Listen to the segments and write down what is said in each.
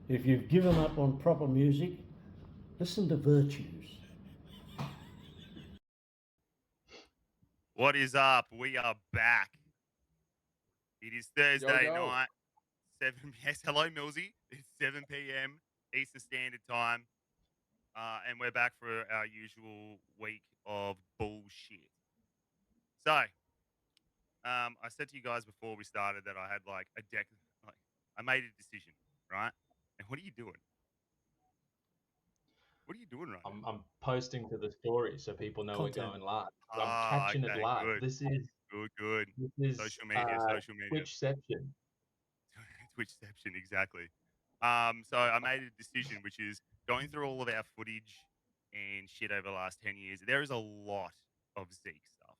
If you've given up on proper music, listen to Virtues. What is up? We are back. It is Thursday Yo. night, 7 Yes, hello, Millsy. It's 7 p.m. Eastern Standard Time, and we're back for our usual week of bullshit. So, I said to you guys before we started that I had like a deck. Like, I made a decision, right? And what are you doing? What are you doing right now? I'm posting to the story so people know Content. we're going live. I'm Ah, catching it okay, live. good, This is good. this is Social media, social media. Twitchception. Twitchception, exactly. So I made a decision, which is going through all of our footage and shit over the last 10 years. There is a lot of Zeke stuff,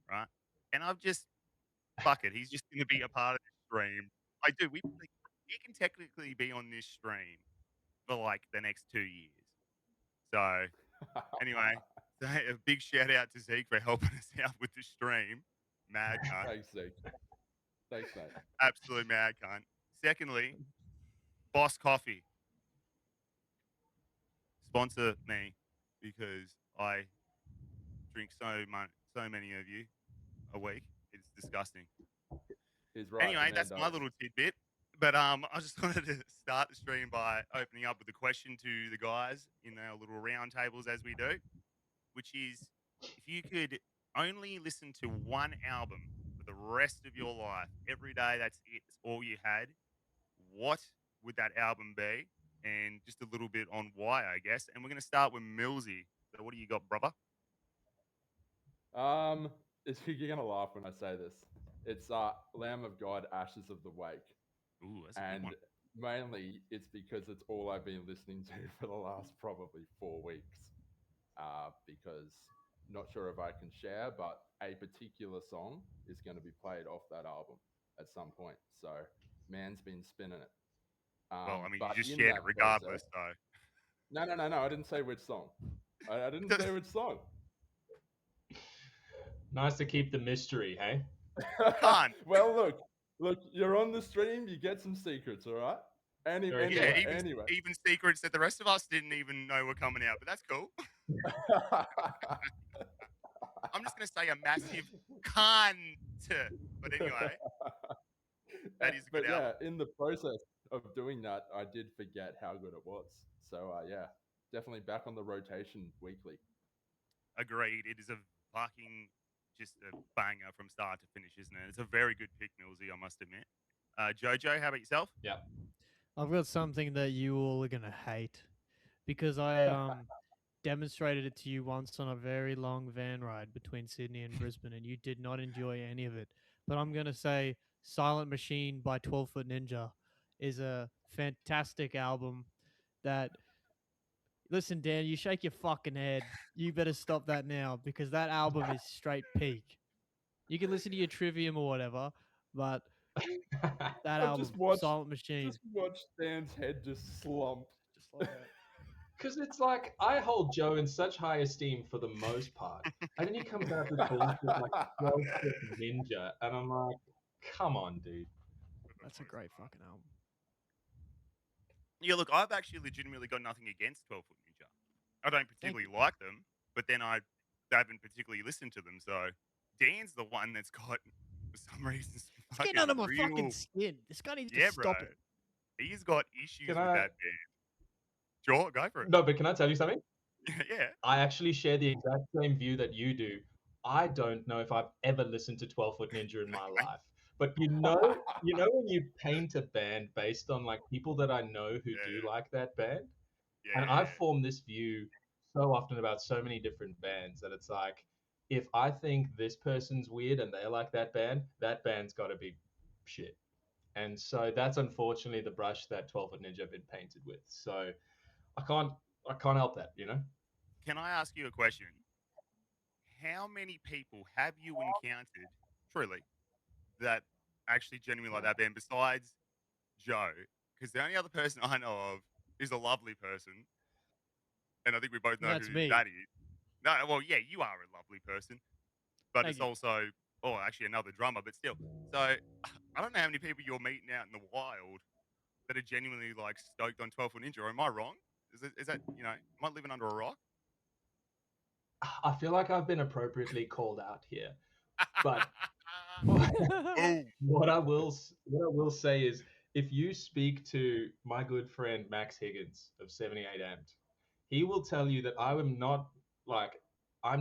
right? And I've just, fuck it. He's just going to be a part of the stream. I do. He can technically be on this stream for like the next 2 years. So anyway, so a big shout out to Zeke for helping us out with the stream. Mad cunt. Thanks, Zeke. Thanks, mate. Absolute mad cunt. Secondly, Boss Coffee. Sponsor me because I drink so many of you a week. It's disgusting. He's right. Anyway, the man that's my does. little tidbit. But I just wanted to start the stream by opening up with a question to the guys in our little round tables as we do, which is if you could only listen to one album for the rest of your life, every day, that's it, that's all you had, what would that album be? And just a little bit on why, I guess. And we're going to start with Millsy. So what do you got, brother? You're gonna laugh when I say this. It's Lamb of God, Ashes of the Wake, Ooh, that's a good and one. mainly it's because it's all I've been listening to for the last probably 4 weeks. Because not sure if I can share, but a particular song is going to be played off that album at some point. So, man's been spinning it. Well, I mean, you But just in shared it that process, regardless, so. No. I didn't say which song. I didn't say which song. Nice to keep the mystery, hey? Can't. Well, look, you're on the stream. You get some secrets, all right? Very Yeah, good. Anyway. even secrets that the rest of us didn't even know were coming out, but that's cool. I'm just gonna say a massive cunt. But anyway, that is a good But yeah, album. in the process of doing that, I did forget how good it was. So yeah, definitely back on the rotation weekly. Agreed. It is a fucking just a banger from start to finish, isn't it? It's a very good pick, Millsy, I must admit. Jojo, how about yourself? Yeah. I've got something that you all are gonna hate because I demonstrated it to you once on a very long van ride between Sydney and Brisbane, and you did not enjoy any of it. But I'm gonna say Silent Machine by 12 Foot Ninja is a fantastic album that listen, Dan, you shake your fucking head. You better stop that now because that album is straight peak. You can listen to your Trivium or whatever, but that I just album, watched Silent Machine, Dan's head just slump. just like that. Because it's like, I hold Joe in such high esteem for the most part. And then he comes out with bullshit like 12 Foot Ninja. And I'm like, come on, dude. That's a great fucking album. Yeah, look, I've actually legitimately got nothing against 12 Foot Ninja. I don't particularly like them, but then I haven't particularly listened to them. So Dan's the one that's got, for some reason, some It's fucking getting under my real. fucking skin. This guy needs Yeah, to bro. stop it. He's got issues Can with I- that band. Sure, go for it. No, but can I tell you something? Yeah. I actually share the exact same view that you do. I don't know if I've ever listened to 12 Foot Ninja in my life. But you know when you paint a band based on like people that I know who do Yeah. like that band? Yeah. And I've formed this view so often about so many different bands that it's like, if I think this person's weird and they like that band's got to be shit. And so that's unfortunately the brush that 12 Foot Ninja have been painted with. So I can't help that, you know? Can I ask you a question? How many people have you encountered, truly, that actually genuinely like that band besides Joe? Because the only other person I know of is a lovely person, and I think we both know That's who me. that is. No, well, yeah, you are a lovely person, but Thank it's you. also, actually another drummer, but still. So I don't know how many people you're meeting out in the wild that are genuinely like stoked on 12 Foot Ninja. Or am I wrong? Is that am I living under a rock? I feel like I've been appropriately called out here. But Boom. what I will say is, if you speak to my good friend Max Higgins of 78 Amped, he will tell you that I'm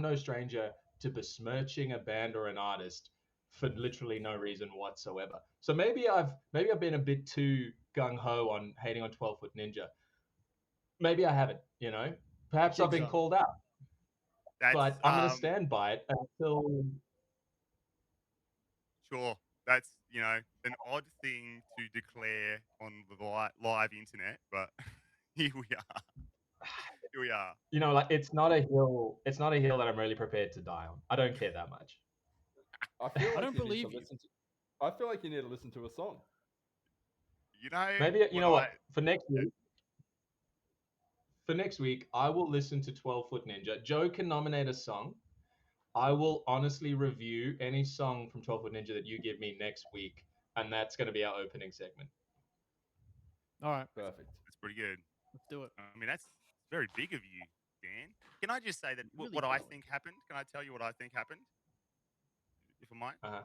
no stranger to besmirching a band or an artist for literally no reason whatsoever. So maybe I've been a bit too gung ho on hating on 12 Foot Ninja. Maybe I haven't, you know. Perhaps I've been Jigsaw. called out, That's but I'm going to stand by it until. sure. That's an odd thing to declare on the live internet, but here we are. Here we are. Like it's not a hill. It's not a hill that I'm really prepared to die on. I don't care that much. I feel like don't you need believe to you. listen to. I feel like you need to listen to a song. Maybe you know I- what? For next week, I will listen to 12 Foot Ninja. Joe can nominate a song. I will honestly review any song from 12 Foot Ninja that you give me next week, and that's going to be our opening segment. All right, Perfect. That's pretty good. let's do it. I mean, that's very big of you, Dan. Can I just say that Really what I big. think happened? Can I tell you what I think happened? If I might. Uh-huh.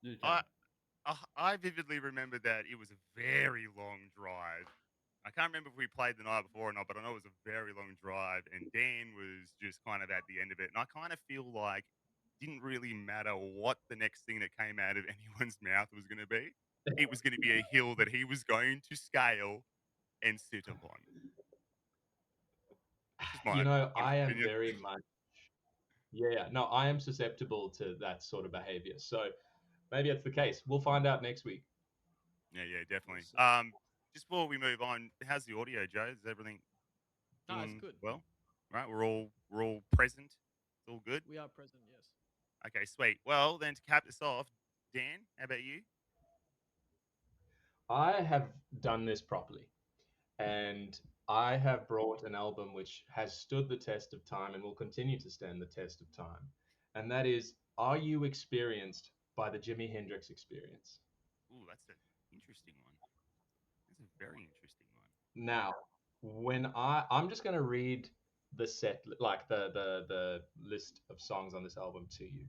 You can. I vividly remember that it was a very long drive. I can't remember if we played the night before or not, but I know it was a very long drive, and Dan was just kind of at the end of it. And I kind of feel like it didn't really matter what the next thing that came out of anyone's mouth was going to be. It was going to be a hill that he was going to scale and sit upon. That's just my honest I am opinion. very much. Yeah, no, I am susceptible to that sort of behavior. So maybe it's the case. We'll find out next week. Yeah, definitely. Awesome. Just before we move on, how's the audio, Joe? Is everything No, it's doing good. well? Right, we're all present. It's all good. We are present, yes. Okay, sweet. Well, then to cap this off, Dan, how about you? I have done this properly, and I have brought an album which has stood the test of time and will continue to stand the test of time. And that is Are You Experienced by the Jimi Hendrix Experience? Ooh, that's an interesting one. That's a very interesting one. Now, when I'm just going to read the like the list of songs on this album to you.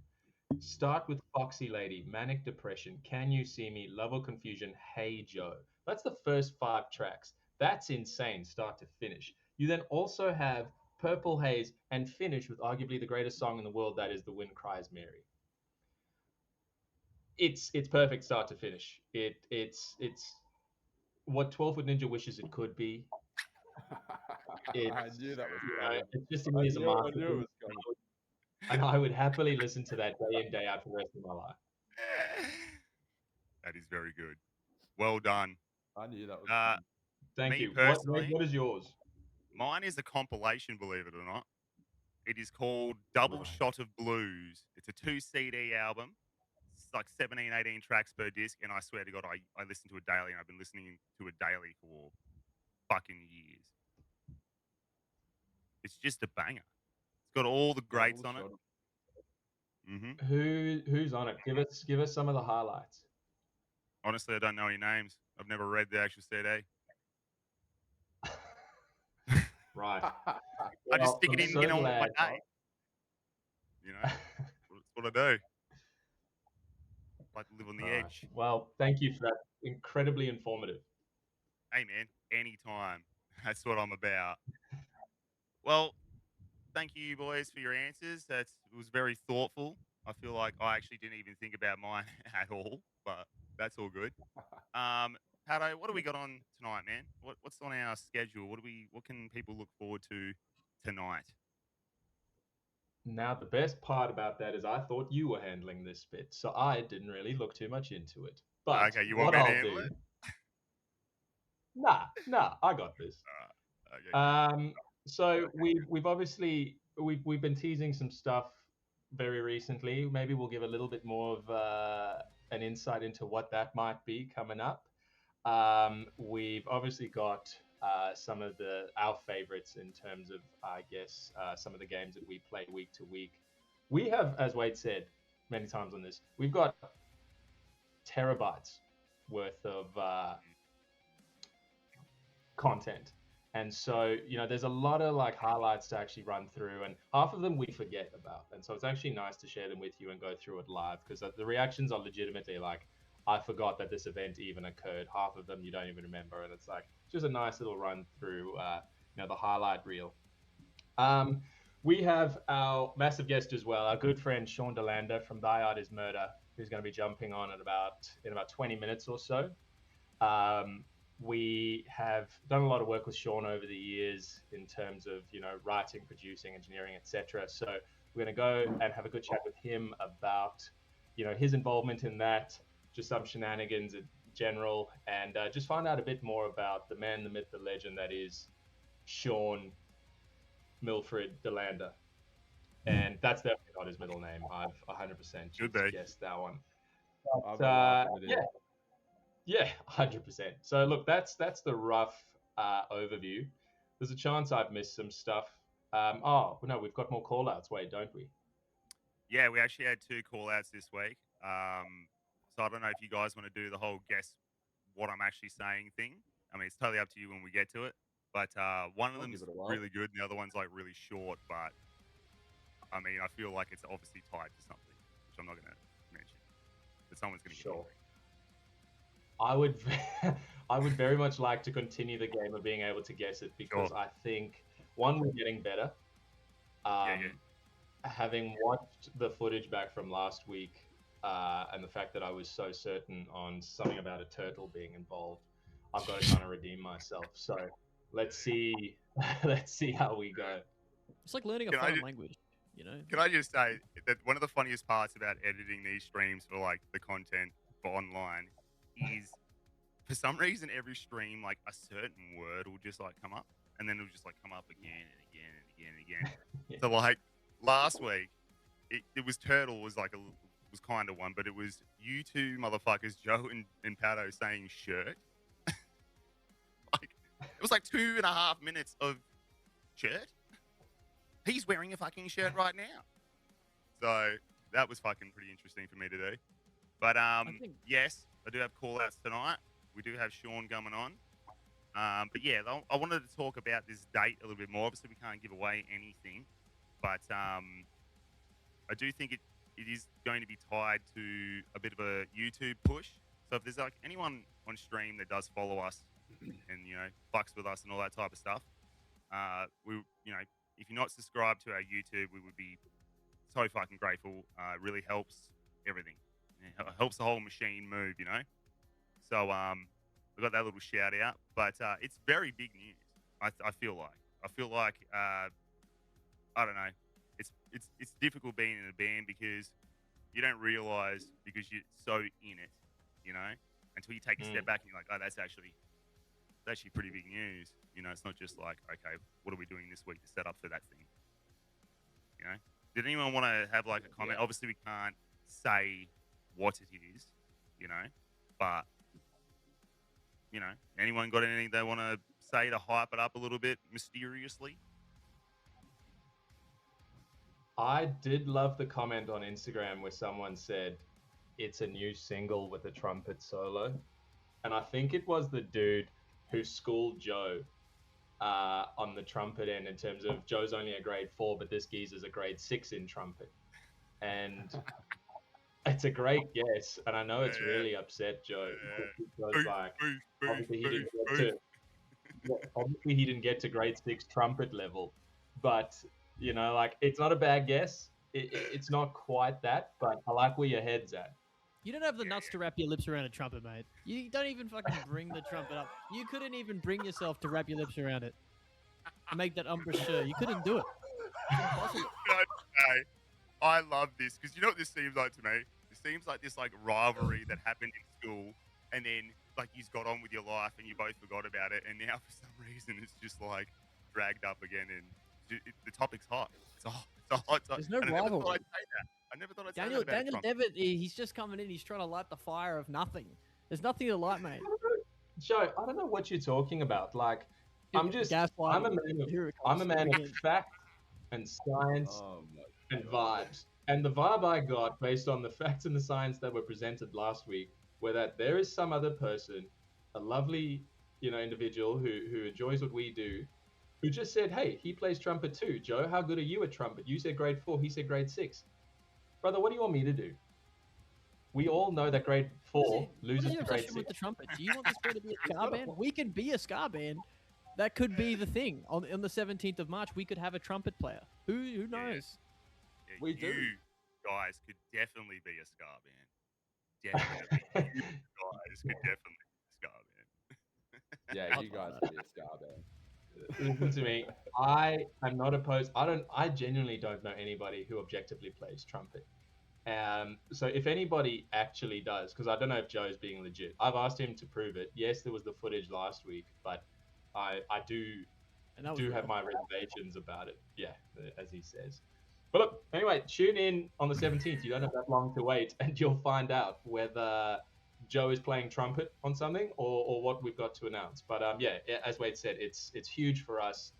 Start with Foxy Lady, Manic Depression, Can You See Me, Love or Confusion, Hey Joe. That's the first 5 tracks. That's insane, start to finish. You then also have Purple Haze and finish with arguably the greatest song in the world, that is The Wind Cries Mary. It's perfect start to finish. It's what 12 Foot Ninja wishes it could be. I knew that was coming. It just to I me is a knew it was masterpiece, coming. and I would happily listen to that day in day out for the rest of my life. That is very good. Well done. I knew that was Uh, coming. Thank me you. personally, What is yours? mine is a compilation, believe it or not. It is called Double Right. Shot of Blues. It's a 2 CD album. It's like 17, 18 tracks per disc. And I swear to God, I listen to it daily. And I've been listening to it daily for fucking years. It's just a banger. It's got all the greats Double on it. shot of- Who's on it? Give us some of the highlights. Honestly, I don't know any names. I've never read the actual CD. Right. I just Well, stick it I'm in, so you know, my glad. day. You know, that's what I do. Like to live on the Right. edge. Well, thank you for that. Incredibly informative. Hey, man, anytime. That's what I'm about. Well, thank you, boys, for your answers. It was very thoughtful. I feel like I actually didn't even think about mine at all, but that's all good. Pato, what do we got on tonight, man? What's on our schedule? What can people look forward to tonight? Now, the best part about that is I thought you were handling this bit, so I didn't really look too much into it. But Okay, you want what me to I'll handle do, it? nah, I got this. Okay, cool. So we've obviously we've been teasing some stuff very recently. Maybe we'll give a little bit more of an insight into what that might be coming up. We've obviously got some of our favorites in terms of, I guess, some of the games that we play week to week. We have, as Wade said many times on this, we've got terabytes worth of content. And so, there's a lot of like highlights to actually run through, and half of them we forget about. And so it's actually nice to share them with you and go through it live, because the reactions are legitimately like, I forgot that this event even occurred. Half of them you don't even remember. And it's like just a nice little run through, the highlight reel. We have our massive guest as well, our good friend Sean Delander from Die Art is Murder, who's going to be jumping on in about 20 minutes or so. We have done a lot of work with Sean over the years in terms of, writing, producing, engineering, etc. So we're going to go and have a good chat with him about, his involvement in that, just some shenanigans in general, and just find out a bit more about the man, the myth, the legend that is Sean Milfred Delander. And that's definitely not his middle name. I've 100% Should just be. guessed that one. I've But, been laughing with it. yeah, 100%. So look, that's the rough overview. There's a chance I've missed some stuff. Oh no, we've got more call outs, Wade, don't we? Yeah, we actually had 2 call outs this week. So I don't know if you guys want to do the whole guess what I'm actually saying thing. I mean, it's totally up to you when we get to it. But one of I'll them's give it a whirl. really good, and the other one's like really short. But I mean, I feel like it's obviously tied to something, which I'm not going to mention. But someone's going to get Sure. angry. I would, I would very much like to continue the game of being able to guess it, because Sure. I think one, we're getting better. Yeah. Having watched the footage back from last week, and the fact that I was so certain on something about a turtle being involved, I've got to kind of redeem myself. So let's see, let's see how we go. It's like learning a Can I foreign ju- language, you know? Can I just say that one of the funniest parts about editing these streams for like the content for online is, for some reason, every stream, like a certain word will just like come up, and then it'll just like come up again and again and again and again. Yeah. So like last week, it was turtle was like was kind of one, but it was you two motherfuckers, Joe and Pato, saying shirt. Like It was like 2.5 minutes of shirt. He's wearing a fucking shirt right now. So that was fucking pretty interesting for me to do. But think- yes, I do have call outs tonight. We do have Sean coming on. But yeah, I wanted to talk about this date a little bit more. Obviously, we can't give away anything, but I do think it is going to be tied to a bit of a YouTube push. So if there's like anyone on stream that does follow us and fucks with us and all that type of stuff, we if you're not subscribed to our YouTube, we would be so fucking grateful. It really helps everything. It helps the whole machine move, So we got that little shout out, but it's very big news. I feel like I don't know. It's difficult being in a band because you don't realize because you're so in it, until you take a step back and you're like, oh, that's actually pretty big news. It's not just like, okay, what are we doing this week to set up for that thing? Did anyone want to have like a comment? Yeah. Obviously, we can't say what it is, but anyone got anything they want to say to hype it up a little bit mysteriously? I did love the comment on Instagram where someone said it's a new single with a trumpet solo. And I think it was the dude who schooled Joe on the trumpet end in terms of Joe's only a grade 4, but this geezer's a grade 6 in trumpet. And it's a great guess. And I know it's really upset Joe. Because like, obviously he didn't get to grade 6 trumpet level. But, like, it's not a bad guess. It's not quite that, but I like where your head's at. You don't have the nuts to wrap your lips around a trumpet, mate. You don't even fucking bring the trumpet up. You couldn't even bring yourself to wrap your lips around it. Make that embouchure. You couldn't do it. It's impossible. Okay. I love this because you know what this seems like to me? It seems like this like rivalry that happened in school, and then like you got on with your life and you both forgot about it, and now for some reason it's just like dragged up again, and the topic's hot. It's a hot topic. There's no And I never rivalry. thought I'd say that. I never thought I'd say that about Daniel Trump. Devitt, he's just coming in. He's trying to light the fire of nothing. There's nothing to light, mate. Joe, I don't know what you're talking about. Like, I'm Gaslighting. a man of fact and science Oh and vibes. And the vibe I got based on the facts and the science that were presented last week were that there is some other person, a lovely, individual who enjoys what we do, who just said, hey, he plays trumpet too. Joe, how good are you at trumpet? You said grade 4, he said grade 6. Brother, what do you want me to do? We all know that grade 4 loses What is to your grade obsession 6. with the trumpet? Do you want this band to be a ska band? We can be a ska band. That could be the thing. On the 17th of March, we could have a trumpet player. Who knows? Yeah, We you do. guys could definitely be a ska band. Definitely. You guys could definitely be a ska band. Yeah, you guys be a ska band. Listen to me. I am not opposed. I genuinely don't know anybody who objectively plays trumpet. So if anybody actually does, because I don't know if Joe's being legit. I've asked him to prove it. Yes, there was the footage last week, but I do And that was have real. my reservations about it. Yeah, as he says. But look, anyway, tune in on the 17th. You don't have that long to wait, and you'll find out whether Joe is playing trumpet on something or what we've got to announce. But yeah, as Wade said, it's huge for us.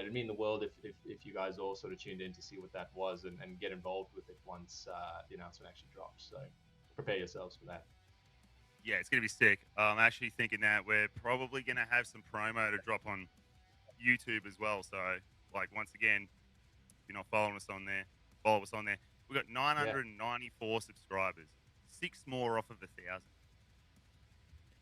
It'd mean the world if you guys all sort of tuned in to see what that was and get involved with it once the announcement actually drops. So prepare yourselves for that. Yeah, it's going to be sick. I'm actually thinking that we're probably going to have some promo to drop on YouTube as well. So, like, once again, if you're not following us on there, follow us on there. We've got 994 subscribers, 6 more off of 1,000.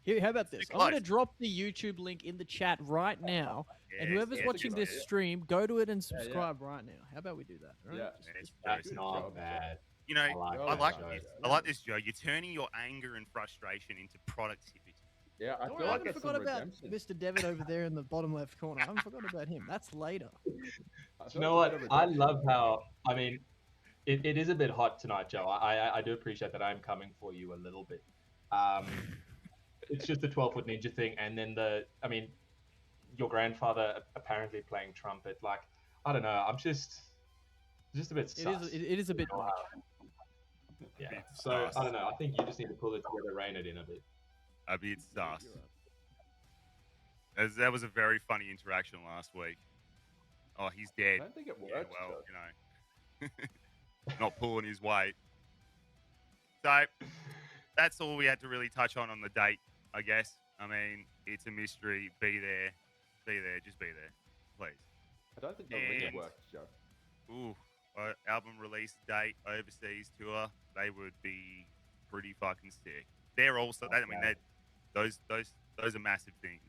Here, how about this? Stick I'm going to close. drop the YouTube link in the chat right now. And Yes, whoever's yes, watching yes, this yes. stream, go to it and subscribe right now. How about we do that? Right? Yeah. It's That's very not job, bad. You know, I like I that, like Joe. this. I like this, Joe. You're turning your anger and frustration into productivity. Yeah, I Don't feel worry, I like haven't that's some forgot about redemption. Mr. Devitt over there in the bottom left corner. I haven't forgotten about him. That's later. I You feel know like what? it's a bit I of redemption. love how, I mean, it is a bit hot tonight, Joe. I do appreciate that I'm coming for you a little bit. It's just the 12-foot ninja thing. And then your grandfather apparently playing trumpet. Like, I don't know. I'm just a bit sus. It is a bit much. Yeah. It's So, sus. I don't know. I think you just need to pull it together, rein it in a bit. A bit sus. You're right. That was a very funny interaction last week. Oh, he's I dead. don't think it Yeah, works. well, Joe. not pulling his weight. So that's all we had to really touch on the date, I guess. I mean, it's a mystery. Be there, just be there, please. I don't think the And link works, Joe. ooh, album release date, overseas tour, they would be pretty fucking sick. They're also, I mean, Okay. those are massive things.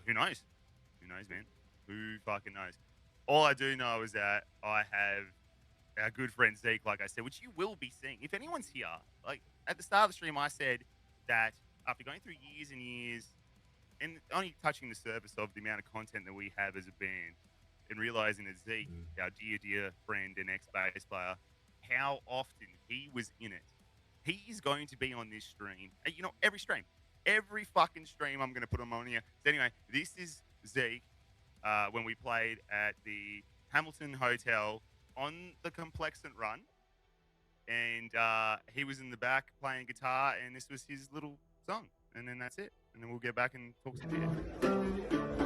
Who knows? Who knows, man? Who fucking knows? All I do know is that I have our good friend Zeke, like I said, which you will be seeing. If anyone's here, like at the start of the stream, I said that after going through years and years and only touching the surface of the amount of content that we have as a band, and realizing that Zeke, our dear friend and ex-bass player, how often he was in it. He's going to be on this stream. You know, every stream. Every fucking stream I'm going to put him on here. So anyway, this is Zeke when we played at the Hamilton Hotel on the Complexant run. And he was in the back playing guitar, and this was his little song. And then that's it. And then we'll get back and talk some shit.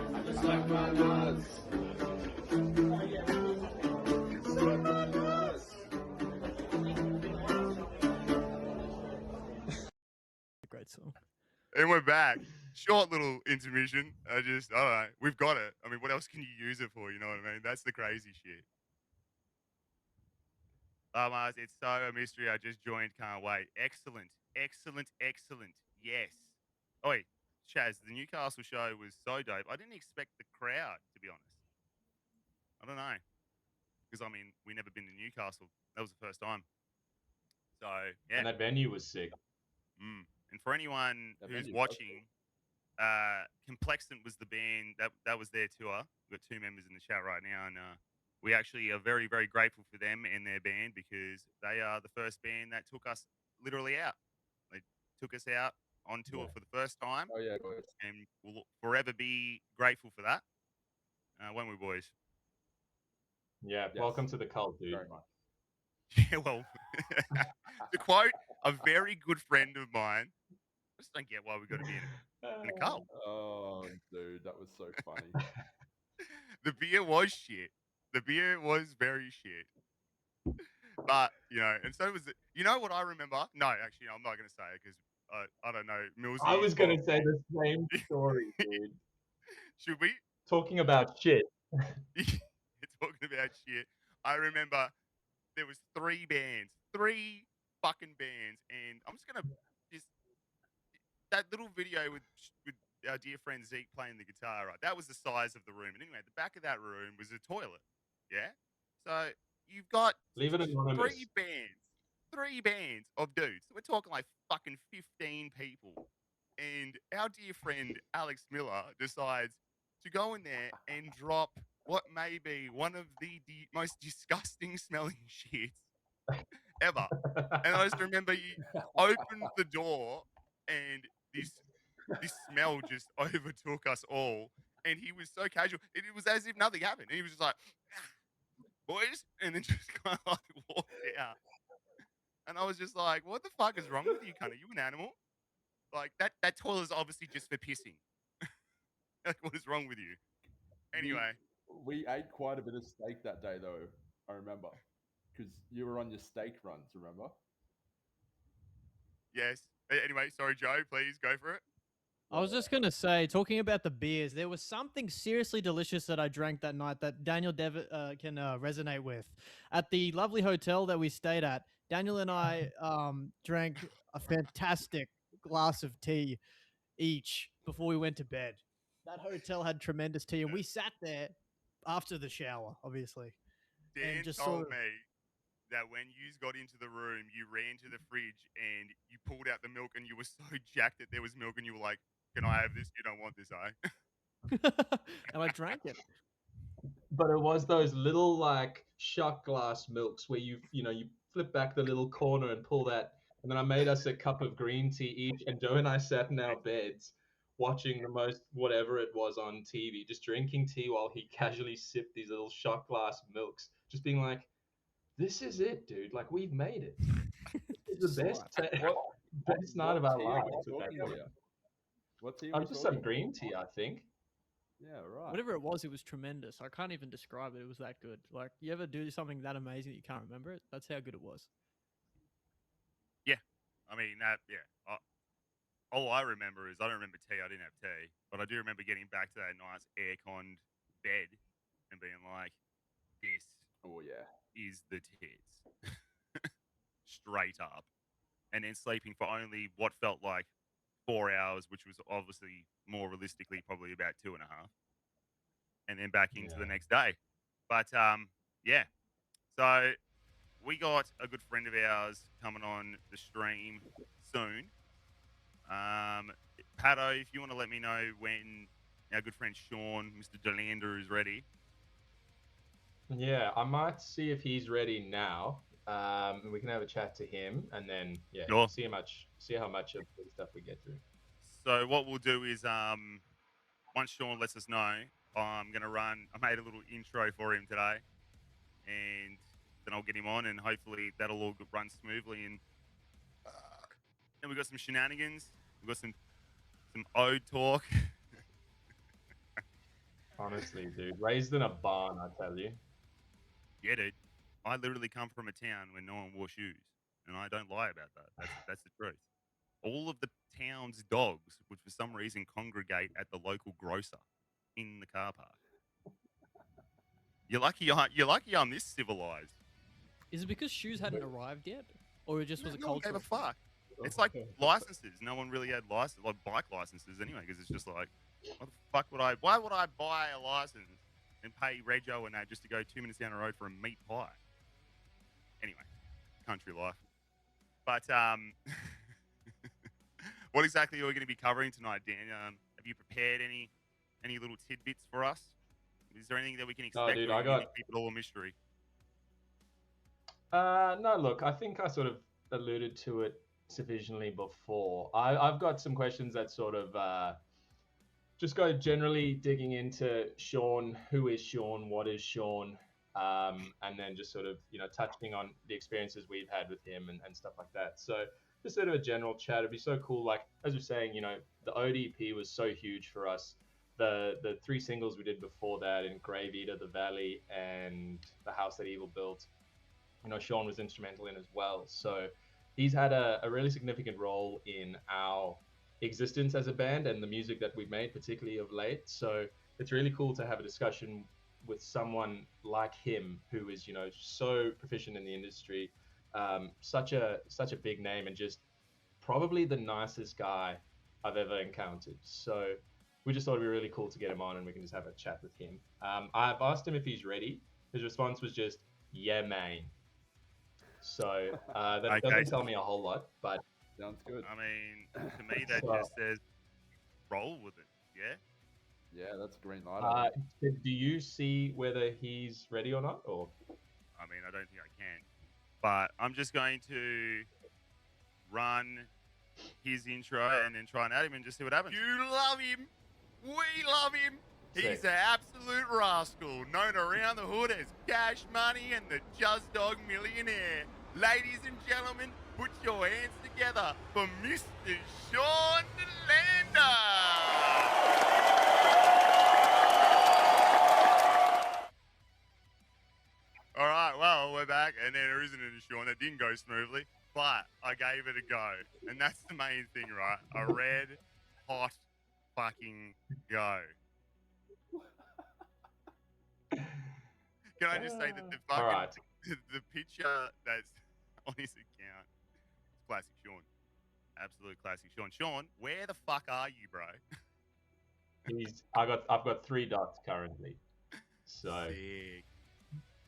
Great song. And we're back. Short little intermission. I don't know. We've got it. I mean, what else can you use it for? You know what I mean? That's the crazy shit. Mars, it's so a mystery. I just joined. Can't wait. Excellent. Yes. Oh, wait, Chaz, the Newcastle show was so dope. I didn't expect the crowd, to be honest. I don't know. Because, I mean, we never been to Newcastle. That was the first time. So, yeah. And that venue was sick. And for anyone That who's venue was watching, Complexant was the band that was their tour. We've got two members in the chat right now, and we actually are very, very grateful for them and their band because they are the first band that took us literally out. They took us out on tour for the first time, Oh yeah, boys. and we'll forever be grateful for that. Won't we, boys? Yeah, Yes. welcome to the cult, dude. Very much. Yeah, well, to quote a very good friend of mine, I just don't get why we got to be in a cult. Oh, dude, that was so funny. The beer was shit. The beer was very shit. But, you know, and so was it. You know what I remember? No, actually, I'm not going to say it because I don't know. Millsy, I was gonna say the same story, dude. Should we? Talking about shit. Talking about shit. I remember there was three fucking bands, and I'm just gonna just that little video with our dear friend Zeke playing the guitar. Right, that was the size of the room. And anyway, the back of that room was a toilet. Yeah, so you've got Leave it anonymous. three bands of dudes. We're talking like fucking 15 people. And our dear friend Alex Miller decides to go in there and drop what may be one of the most disgusting smelling shits ever. And I just remember he opened the door and this smell just overtook us all. And he was so casual. It was as if nothing happened. And he was just like, boys, and then just kind of like walked out. And I was just like, what the fuck is wrong with you, cunt? Are you an animal? Like, that toilet is obviously just for pissing. Like, what is wrong with you? Anyway. We ate quite a bit of steak that day, though, I remember. Because you were on your steak runs, remember? Yes. Anyway, sorry, Joe, please go for it. I was just gonna say, talking about the beers, there was something seriously delicious that I drank that night that Daniel can resonate with. At the lovely hotel that we stayed at, Daniel and I drank a fantastic glass of tea each before we went to bed. That hotel had tremendous tea, and we sat there after the shower, obviously. Dan and just told sort of, me that when you got into the room, you ran to the fridge and you pulled out the milk and you were so jacked that there was milk and you were like, can I have this? You don't want this, eh? and I drank it. But it was those little like shot glass milks where you flip back the little corner and pull that. And then I made us a cup of green tea each, and Joe and I sat in our beds watching the most whatever it was on TV, just drinking tea while he casually sipped these little shot glass milks, just being like, "This is it, dude! Like we've made it. This is the best best night of our tea are we lives." talking here? What tea are Oh, we just talking some green tea, I think. Yeah, right. Whatever it was tremendous. I can't even describe it. It was that good. Like, you ever do something that amazing that you can't remember it? That's how good it was. Yeah, I mean that. Yeah, all I remember is I don't remember tea. I didn't have tea, but I do remember getting back to that nice air-conned bed and being like, "This Oh yeah. is the tits," straight up, and then sleeping for only what felt like 4 hours, which was obviously more realistically probably about 2.5, and then back into the Yeah. next day. But yeah. So we got a good friend of ours coming on the stream soon. Pato, if you want to let me know when our good friend Sean, Mr. Delander, is ready. Yeah, I might see if he's ready now. And we can have a chat to him, and then Sure. see how much of the stuff we get through. So what we'll do is once Sean lets us know, I made a little intro for him today, and then I'll get him on, and hopefully that'll all run smoothly. And then we got some shenanigans. We got some ode talk. Honestly, dude, raised in a barn, I tell you. Yeah, dude. I literally come from a town where no one wore shoes, and I don't lie about that. That's the truth. All of the town's dogs would, for some reason, congregate at the local grocer in the car park. You're lucky. You're lucky I'm this civilized. Is it because shoes hadn't arrived yet? Or it just was a No one gave cultural a thing? fuck. It's like licenses. No one really had license, like bike licenses anyway, because it's just like, what the fuck would I? Why would I buy a license and pay Rego and that just to go 2 minutes down the road for a meat pie? Anyway, country life. But what exactly are we going to be covering tonight, Dan? Have you prepared any little tidbits for us? Is there anything that we can expect? dude, or are I you gonna got- keep it all a mystery. No, look, I think I sort of alluded to it sufficiently before. I've got some questions that sort of just go generally digging into Sean. Who is Sean? What is Sean? And then just sort of, touching on the experiences we've had with him and stuff like that. So just sort of a general chat. It'd be so cool. Like, as you're saying, the ODP was so huge for us. The 3 singles we did before that in Grave Eater, The Valley, and The House That Evil Built, Sean was instrumental in as well. So he's had a really significant role in our existence as a band and the music that we've made, particularly of late. So it's really cool to have a discussion with someone like him who is, so proficient in the industry, such a big name, and just probably the nicest guy I've ever encountered. So we just thought it'd be really cool to get him on and we can just have a chat with him. I've asked him if he's ready. His response was just, "Yeah, man." So that Okay. doesn't tell me a whole lot, but Sounds good. I mean, to me that So- just says roll with it. Yeah. Yeah, that's green light. I think. do you see whether he's ready or not? Or I mean, I don't think I can, but I'm just going to run his intro and then try and add him and just see what happens. You love him. We love him. He's Sick. an absolute rascal, known around the hood as Cash Money and the Just Dog Millionaire. Ladies and gentlemen, put your hands together for Mr. Sean Delander. All right, well, we're back, and then there isn't any Sean. That didn't go smoothly, but I gave it a go, and that's the main thing, right? A red hot fucking go. Can I just say that the all fucking right, the picture that's on his account is classic Sean. Absolute classic Sean. Sean, where the fuck are you, bro? I've got 3 dots currently. So Sick.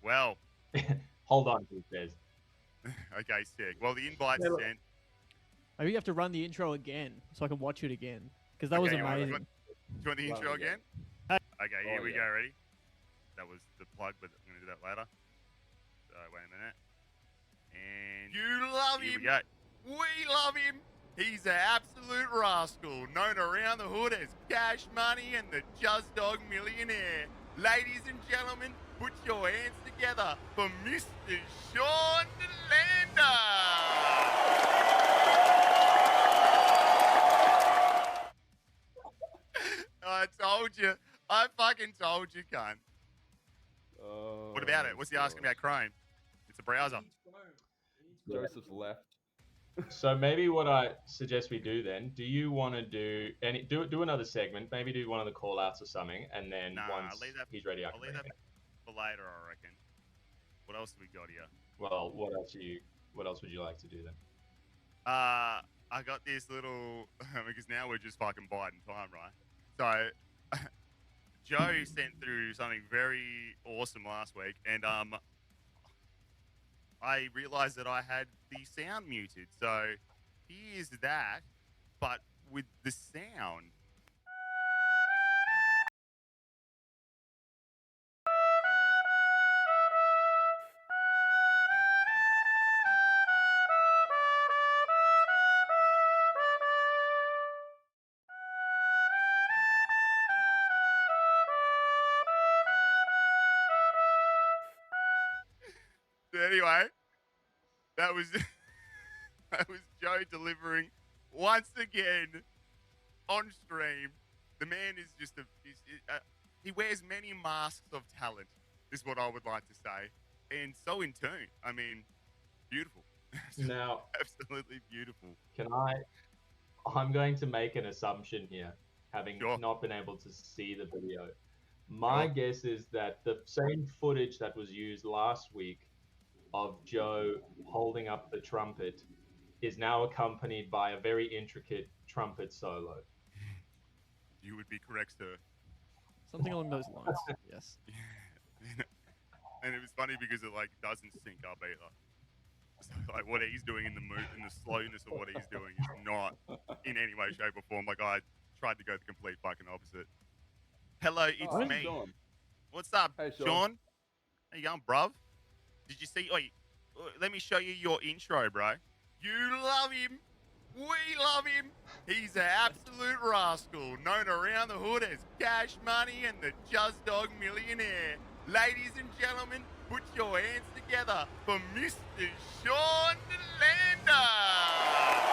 Well, hold on, he says. okay, sick. Well, the invite's Yeah, look- sent. Maybe you have to run the intro again so I can watch it again. Because that was Okay, you want- amazing. Do you want the Love intro it, yeah. again? Okay, here Oh, we yeah. go. Ready? That was the plug, but I'm going to do that later. So, wait a minute. And you love him. We go. We love him. He's an absolute rascal, known around the hood as Cash Money and the Just Dog Millionaire. Ladies and gentlemen, put your hands together for Mr. Sean Delander. I told you. I fucking told you, cunt. Oh, What about it? What's he asking gosh. about Chrome? It's a browser. Joseph's left. So maybe what I suggest we do then, do you want to do another segment, maybe do one of the call outs or something, and then Nah, once I'll leave that. he's ready, I I'll can leave bring that him for later, I reckon. What else have we got here? in. Well, what else would you like to do then? I got this little because now we're just fucking biding time, right? So Joe sent through something very awesome last week, and I realized that I had the sound muted. So here's that, but with the sound. So anyway, that was that was Joe delivering once again on stream. The man is just he wears many masks of talent, is what I would like to say, and so in tune. I mean, beautiful. Now, Absolutely beautiful. I'm going to make an assumption here, having Sure. not been able to see the video. My Sure. guess is that the same footage that was used last week of Joe holding up the trumpet is now accompanied by a very intricate trumpet solo. You would be correct, sir. Something along those lines. Yes. And it was funny because it like doesn't sync up either. So, like what he's doing in the slowness of what he's doing is not in any way, shape, or form. Like I tried to go the complete fucking opposite. Hello, it's Oh, me. Sean. What's up, Hey, Sean. Sean? How you going, bruv? Did you see? Let me show you your intro, bro. You love him. We love him. He's an absolute rascal, known around the hood as Cash Money and the Just Dog Millionaire. Ladies and gentlemen, put your hands together for Mr. Sean Delander.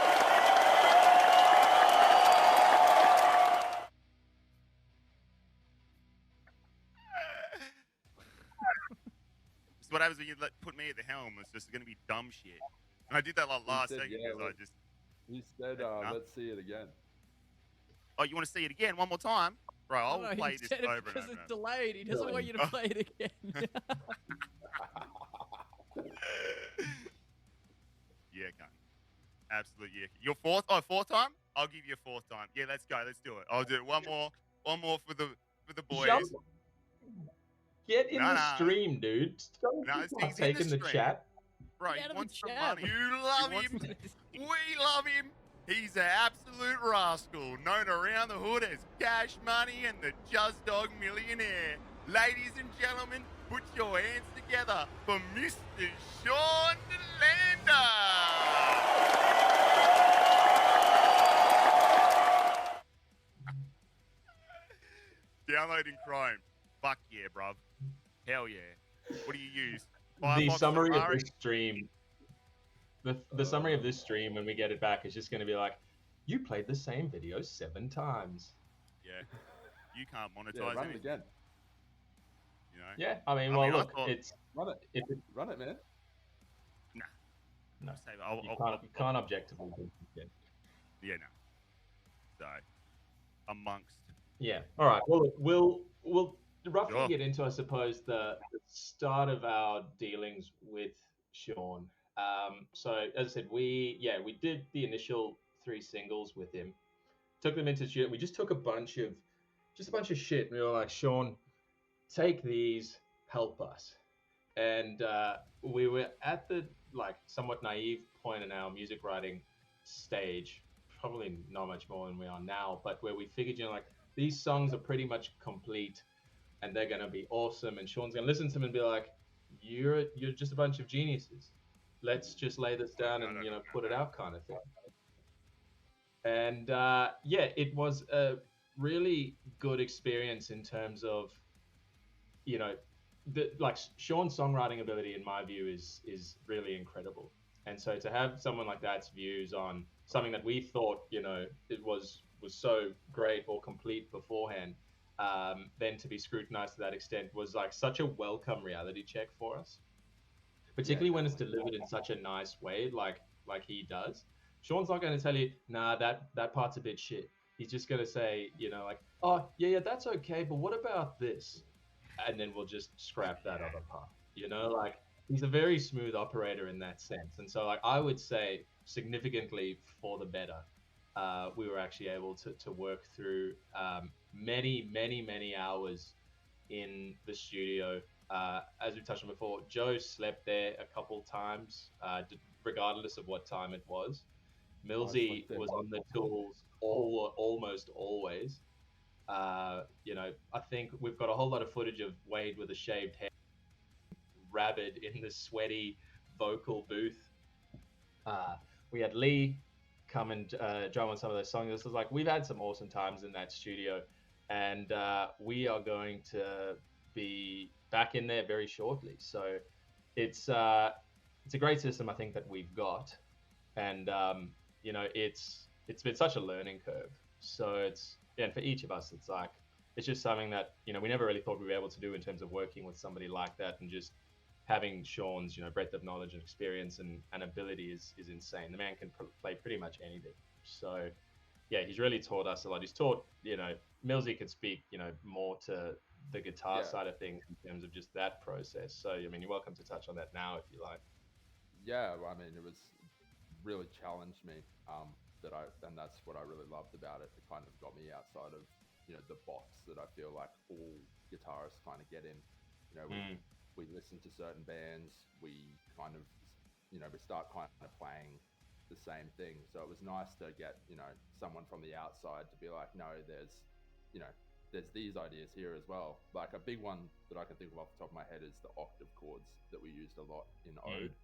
It's what happens when you put me at the helm. It's just going to be dumb shit. And I did that like last said, second yeah, because I well- just. He said, Nah. let's see it again. Oh, you want to see it again one more time? Bro, I'll No, play he this said it over and because over. it's delayed. He doesn't want you to play it again. Yeah, cunt. Absolute yeah. Your fourth time? I'll give you a fourth time. Yeah, let's go. Let's do it. I'll do it. One more for the boys. Jump. Get in Nah, the nah. stream, dude. Don't Nah, he's take in the the stream. chat. Bro, Get he out of the wants the chat. money. You love him. We love him. He's an absolute rascal, known around the hood as Cash Money and the Just Dog Millionaire. Ladies and gentlemen, put your hands together for Mr. Sean Delander. Downloading Chrome. Fuck yeah, bruv. Hell yeah. What do you use? The Firefox, summary of Safari? this stream, the summary of this stream when we get it back is just going to be like, you played the same video 7 times. Yeah. You can't Yeah, monetize run it anything, again. you know? Yeah, I mean, I well, mean, I look, thought- it's Run it. if it, Run it, man. Nah. No. Save it. you can't objectively do it. Yeah, no. So, amongst. Yeah. All right. Well, look, we'll roughly Sure. get into, I suppose, the start of our dealings with Sean. So as I said, we did the initial 3 singles with him, took them into shit. We just took a bunch of shit. We were like, Sean, take these, help us. And we were at the like somewhat naive point in our music writing stage, probably not much more than we are now, but where we figured, like, these songs are pretty much complete and they're going to be awesome. And Sean's going to listen to them and be like, you're just a bunch of geniuses. Let's just lay this down and, put it out, kind of thing. And it was a really good experience in terms of, Sean's songwriting ability, in my view, is really incredible. And so to have someone like that's views on something that we thought, it was so great or complete beforehand, then to be scrutinized to that extent was like such a welcome reality check for us, particularly when it's delivered in such a nice way, like he does. Sean's not going to tell you, nah, that part's a bit shit. He's just going to say, like, oh yeah, that's okay, but what about this? And then we'll just scrap that other part. Like he's a very smooth operator in that sense, and so like I would say significantly for the better. We were actually able to work through many hours in the studio. As we touched on before, Joe slept there a couple times, regardless of what time it was. Millsy was on the tools almost always. I think we've got a whole lot of footage of Wade with a shaved head, rabid in the sweaty vocal booth. We had Lee come and drum on some of those songs. This was like we've had some awesome times in that studio, and we are going to be back in there very shortly. So it's a great system I think that we've got, and it's been such a learning curve. So and for each of us, it's just something that we never really thought we'd be able to do in terms of working with somebody like that, and just having Sean's breadth of knowledge and experience and ability is insane. The man can play pretty much anything. So yeah, he's really taught us a lot. He's taught Millsy could speak more to the guitar side of things in terms of just that process. So I mean, you're welcome to touch on that now if you like. Yeah, well, I mean, it was really challenged me. And that's what I really loved about it. It kind of got me outside of the box that I feel like all guitarists kind of get in. We listen to certain bands, we kind of we start kind of playing the same thing. So it was nice to get someone from the outside to be like, no, there's there's these ideas here as well. Like a big one that I can think of off the top of my head is the octave chords that we used a lot in Ode,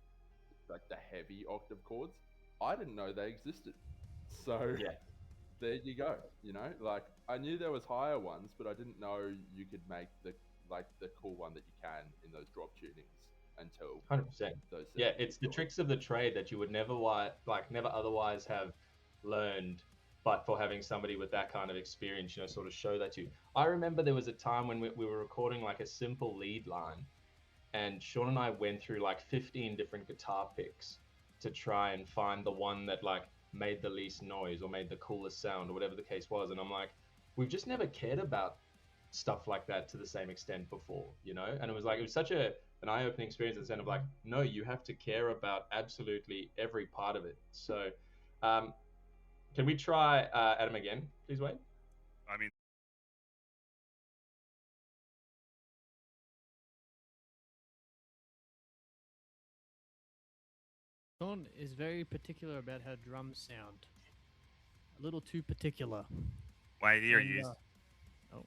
like the heavy octave chords. I didn't know they existed. So there you go. Like I knew there was higher ones, but I didn't know you could make the cool one that you can in those drop tunings until 100%. Yeah, it's the tricks of the trade that you would never never otherwise have learned, but for having somebody with that kind of experience, sort of show that to you. I remember there was a time when we were recording like a simple lead line, and Sean and I went through like 15 different guitar picks to try and find the one that like made the least noise or made the coolest sound or whatever the case was. And I'm like, we've just never cared about stuff like that to the same extent before, and it was such an eye-opening experience in the sense of like, no, you have to care about absolutely every part of it. So can we try Adam again, please, Wade? I mean, Sean is very particular about how drums sound. A little too particular. Wade, here he is. Oh.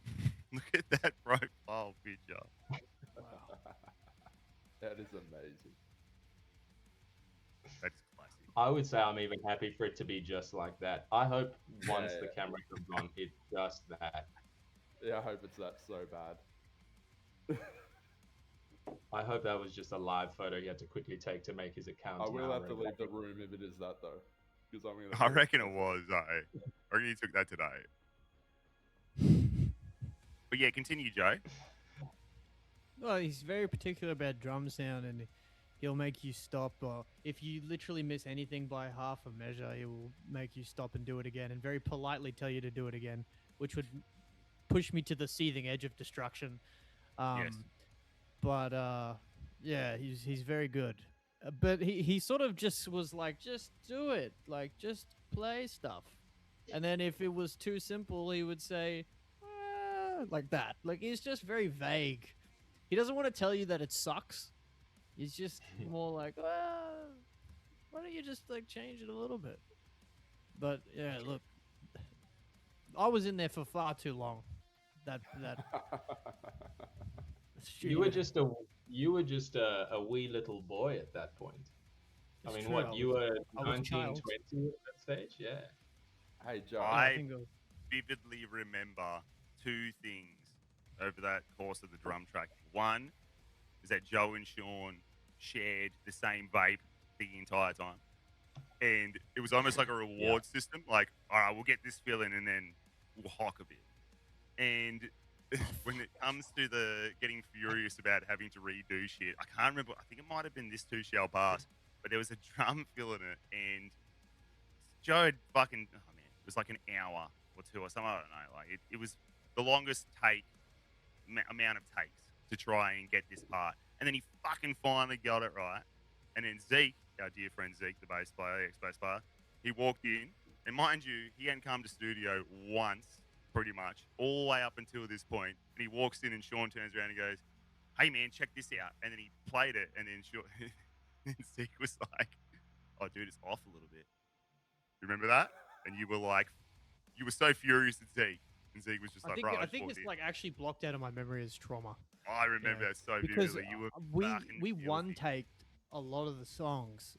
Look at that profile picture. Wow. That is amazing. That's classic. I would say I'm even happy for it to be just like that. I hope once the camera comes on, it's just that. Yeah, I hope it's that so bad. I hope that was just a live photo he had to quickly take to make his account. I will have to leave the room if it is that though, because I reckon it was. I reckon he took that today. But yeah, continue, Joe. Well, he's very particular about drum sound, and he'll make you stop. Or if you literally miss anything by half a measure, he will make you stop and do it again, and very politely tell you to do it again, which would push me to the seething edge of destruction. Yes. But yeah, he's very good. But he sort of just was like, just do it, like just play stuff. And then if it was too simple, he would say, like that. Like he's just very vague. He doesn't want to tell you that it sucks. He's just more like, well, why don't you just like change it a little bit? But yeah, look, I was in there for far too long. That you were just a wee little boy at that point. It's I mean, true, what, you were 19, 20 child. at that stage? Yeah. Hey, Joe. I vividly remember two things over that course of the drum track. One is that Joe and Sean shared the same vape the entire time. And it was almost like a reward system. Like, all right, we'll get this feeling and then we'll hock a bit. And when it comes to the getting furious about having to redo shit, I can't remember. I think it might have been This Too Shall Pass, but there was a drum fill in it, and Joe had fucking, oh man, it was like an hour or two or something. I don't know. Like it was the longest amount of takes to try and get this part, and then he fucking finally got it right. And then Zeke, our dear friend Zeke, the bass player, ex-bass player, he walked in, and mind you, he hadn't come to studio once, pretty much, all the way up until this point. And he walks in, and Sean turns around and goes, "Hey man, check this out." And then he played it, and then and Zeke was like, "Oh dude, it's off a little bit." Remember that? And you were like, you were so furious at Zeke, and Zeke was just like, "Bro, I just think walked it's in." like actually blocked out of my memory as trauma. I remember that so Because vividly. You were we fucking we filthy. one taked a lot of the songs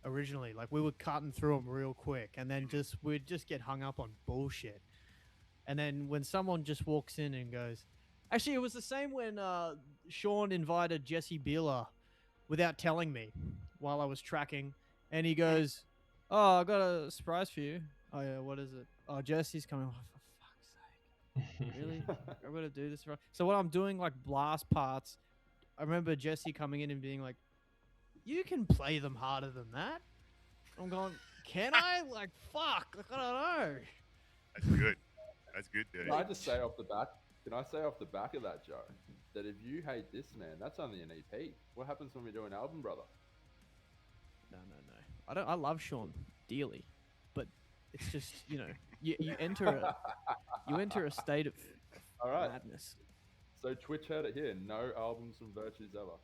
originally. Like we were cutting through them real quick, and then we'd just get hung up on bullshit. And then when someone just walks in and goes, actually, it was the same when Sean invited Jesse Beeler without telling me while I was tracking, and he goes, "Oh, I got a surprise for you." Oh yeah, what is it? Oh, Jesse's coming. Oh, for fuck's sake! Really? I'm gonna do this. So when I'm doing like blast parts, I remember Jesse coming in and being like, "You can play them harder than that." I'm going, "Can I?" Like, fuck. Like, I don't know. That's good. That's good, dude. Can I just say off the back? Can I say off the back of that, Joe, that if you hate this man, that's only an EP. What happens when we do an album, brother? No. I don't. I love Sean dearly, but it's just you enter a state of All right. madness. So Twitch heard it here. No albums from Virtues ever.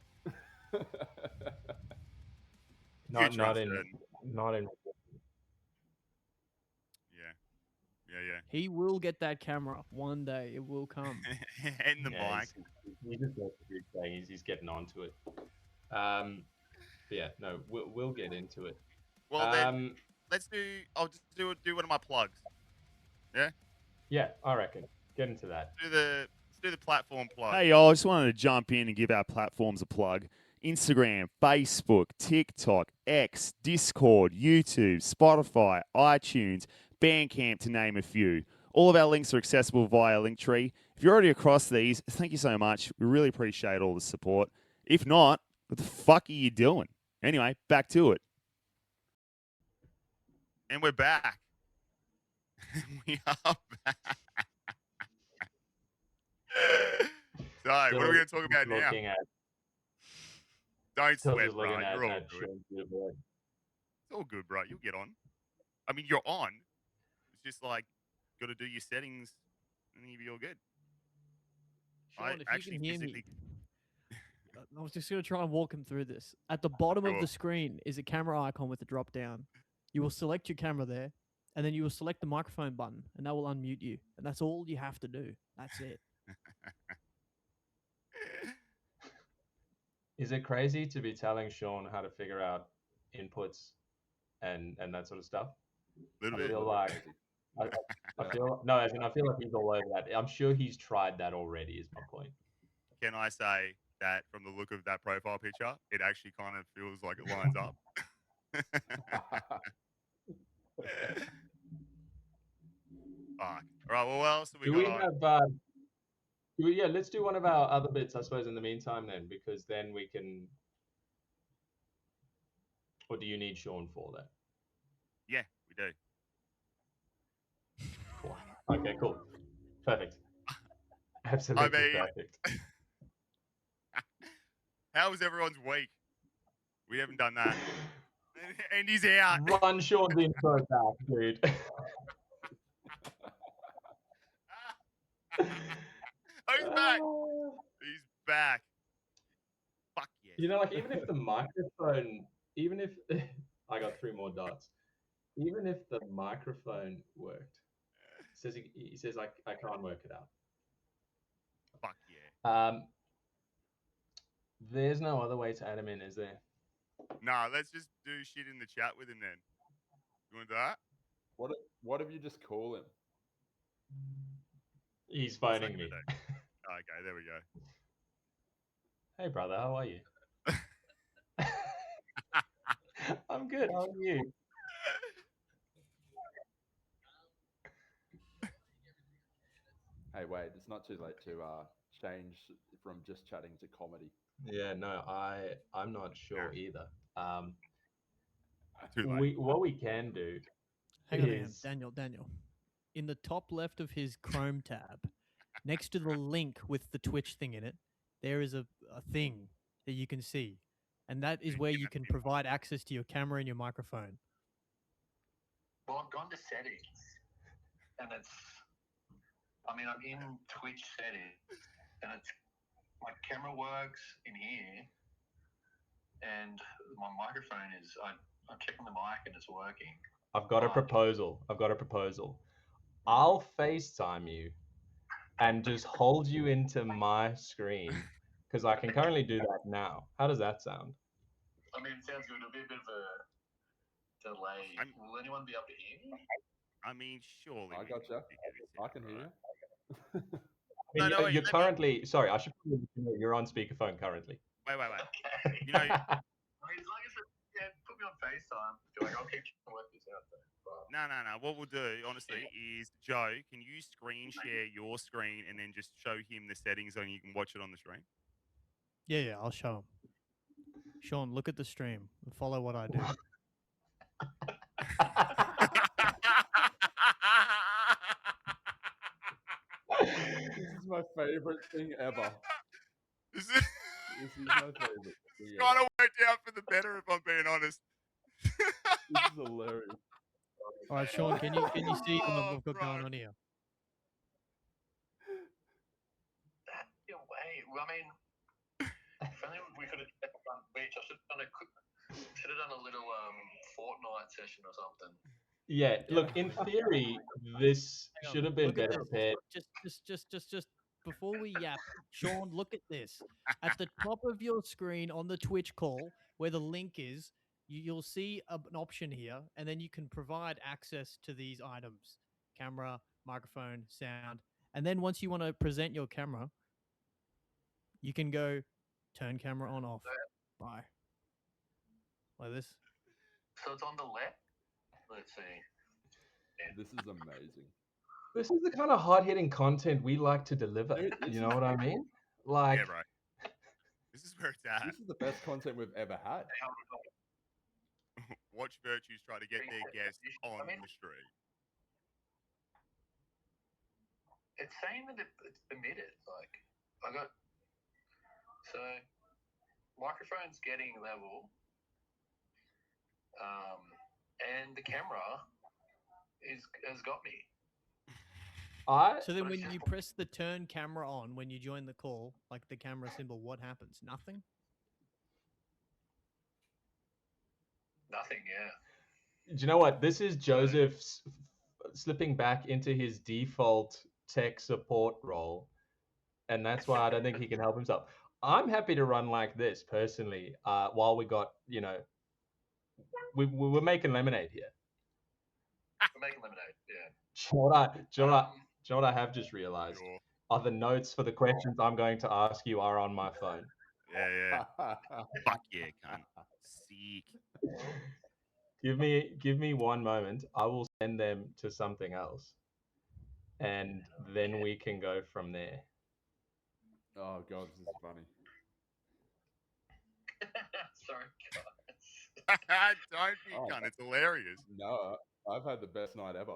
not Future uncertain. not in. Yeah. He will get that camera one day. It will come. And the mic. He just wants to be saying he's getting onto it. Yeah, no, we'll get into it. Well, then let's do. I'll just do one of my plugs. Yeah. Yeah, I reckon. Get into that. Let's do the platform plug. Hey, y'all, I just wanted to jump in and give our platforms a plug. Instagram, Facebook, TikTok, X, Discord, YouTube, Spotify, iTunes, Bandcamp, to name a few. All of our links are accessible via Linktree. If you're already across these, thank you so much. We really appreciate all the support. If not, what the fuck are you doing? Anyway, back to it. And we're back. We are back. So, what are we going to talk about now? Don't sweat, bro. You're all good. It's all good, bro. You'll get on. I mean, you're on. It's just like, got to do your settings, and then you'll be all good. Sean, if you can hear me, I was just going to try and walk him through this. At the bottom of the screen is a camera icon with a drop down. You will select your camera there, and then you will select the microphone button, and that will unmute you. And that's all you have to do. That's it. Is it crazy to be telling Sean how to figure out inputs and that sort of stuff? I feel like I feel like he's all over that. I'm sure he's tried that already. Is my point. Can I say that from the look of that profile picture, it actually kind of feels like it lines up? Fuck. All right. Well, what else have we got? Yeah, let's do one of our other bits, I suppose, in the meantime, then, because then we can. Or do you need Sean for that? Yeah, we do. Cool. Okay, cool. Perfect. Absolutely perfect. How was everyone's week? We haven't done that. And he's out. Run Sean's intro back, dude. Oh, he's back. He's back. Fuck yes. You know, like, even if the microphone, even if I got 3 more dots, even if the microphone worked, he says I can't work it out. Fuck yeah. There's no other way to add him in, is there? Nah, let's just do shit in the chat with him then. You want that? What if you just call him? He's phoning me. Okay, there we go. Hey, brother, how are you? I'm good. How are you? Hey, wait, it's not too late to change from just chatting to comedy. Yeah, no, I'm not sure either. Um, Too late. what we can do Hang on, is Daniel. In the top left of his Chrome tab, next to the link with the Twitch thing in it, there is a thing that you can see. And that is where you can provide access to your camera and your microphone. Well, I've gone to settings, and I'm in Twitch settings, and my camera works in here, and my microphone is, I'm checking the mic and it's working. I've got a proposal. I'll FaceTime you and just hold you into my screen because I can currently do that now. How does that sound? I mean, it sounds good. It'll be a bit of a delay. Will anyone be able to hear me? I mean, surely. I gotcha. I can hear you. I mean, No, wait, you're let me- currently. Sorry, I should probably let you know you're on speakerphone currently. Wait. Okay. You know, I mean, as long as put me on FaceTime, I'll keep trying to work this out there. no. What we'll do, honestly, is Joe, can you screen share your screen and then just show him the settings and you can watch it on the screen? Yeah, I'll show him. Sean, look at the stream and follow what I do. This is my favorite thing ever. This This is my favorite thing kind ever. of worked out for the better, if I'm being honest. This is hilarious. All right, Sean, can you see what Oh, I've got bro. going on here? Yeah, wait. Well, I mean, if only we could have done beach. I should have done a little Fortnite session or something. Yeah, look, in theory, this Hang on, should have been look at better this. prepared. Just before we yap, Sean, look at this. At the top of your screen on the Twitch call, where the link is, you'll see an option here, and then you can provide access to these items: camera, microphone, sound. And then once you want to present your camera, you can go turn camera on off. Bye. Like this. So it's on the left. Let's see. This is amazing. This is the kind of hard-hitting content we like to deliver. Dude, this You know is- what I mean? Like, Yeah, bro. This is where it's at. This is the best content we've ever had. Watch Virtues try to get their guests on I mean- the street. It's saying that it's permitted. Like, I got so microphone's getting level, and the camera has got me. So then when you press the turn camera on when you join the call, like the camera symbol, what happens? Nothing? Nothing. Yeah. do you know what? This is Joseph slipping back into his default tech support role, and that's why I don't think he can help himself. I'm happy to run like this personally. While we got, we're making lemonade here. We're making lemonade. Yeah. Do you know what I have just realized? Sure. Are the notes for the questions I'm going to ask you are on my phone. Yeah. Fuck yeah, cunt. Sick. Give me one moment. I will send them to something else, and then we can go from there. Oh god, this is funny. Sorry, guys. Don't be Oh, cunt. It's hilarious. No, I've had the best night ever.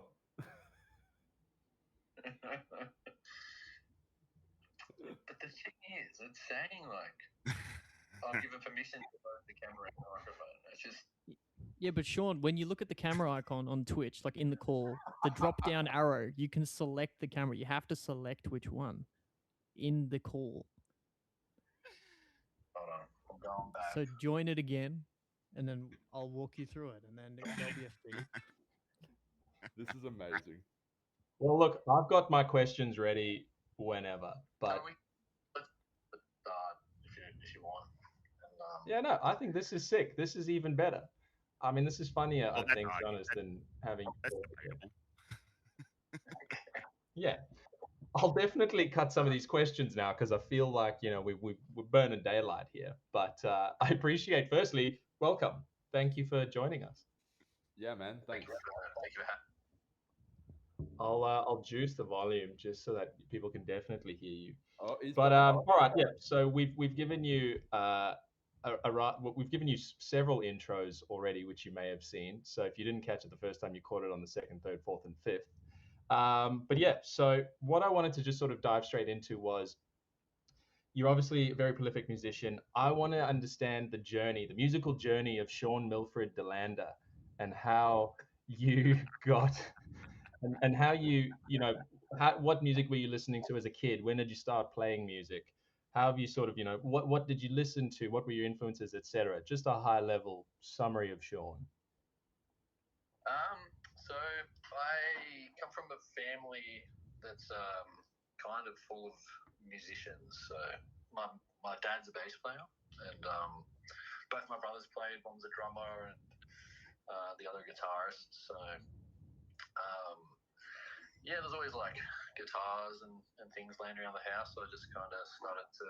But the thing is, it's saying like I'm given permission to both the camera and the microphone. It's just Yeah, but Sean, when you look at the camera icon on Twitch, like in the call, the drop down arrow, you can select the camera. You have to select which one in the call. hold on. I'm going back. So join it again, and then I'll walk you through it, and then there'll be a feed. This is amazing. Well, look, I've got my questions ready whenever, but Let's start if you want. And, yeah, no, I think this is sick. This is even better. I mean, this is funnier, Well, I that's think, to be alright. honest, than having. That's debatable. Yeah, I'll definitely cut some of these questions now because I feel like we're burning daylight here. But I appreciate, firstly, welcome. Thank you for joining us. Yeah, man. Thank Thanks. you for having I'll juice the volume just so that people can definitely hear you. Oh, he's But back. all right, yeah. So we've given you we've given you several intros already, which you may have seen. So if you didn't catch it the first time, you caught it on the second, third, fourth, and fifth. But yeah, so what I wanted to just sort of dive straight into was you're obviously a very prolific musician. I want to understand the journey, the musical journey of Sean Milfred Delander, and how you got and how you know what music were you listening to as a kid? When did you start playing music? How have you sort of what did you listen to? What were your influences, etc. Just a high level summary of Sean. So I come from a family that's kind of full of musicians. So my my dad's a bass player, and both my brothers played. One was a drummer, and the other a guitarist. So yeah, there's always like guitars and things laying around the house. So I just kind of started to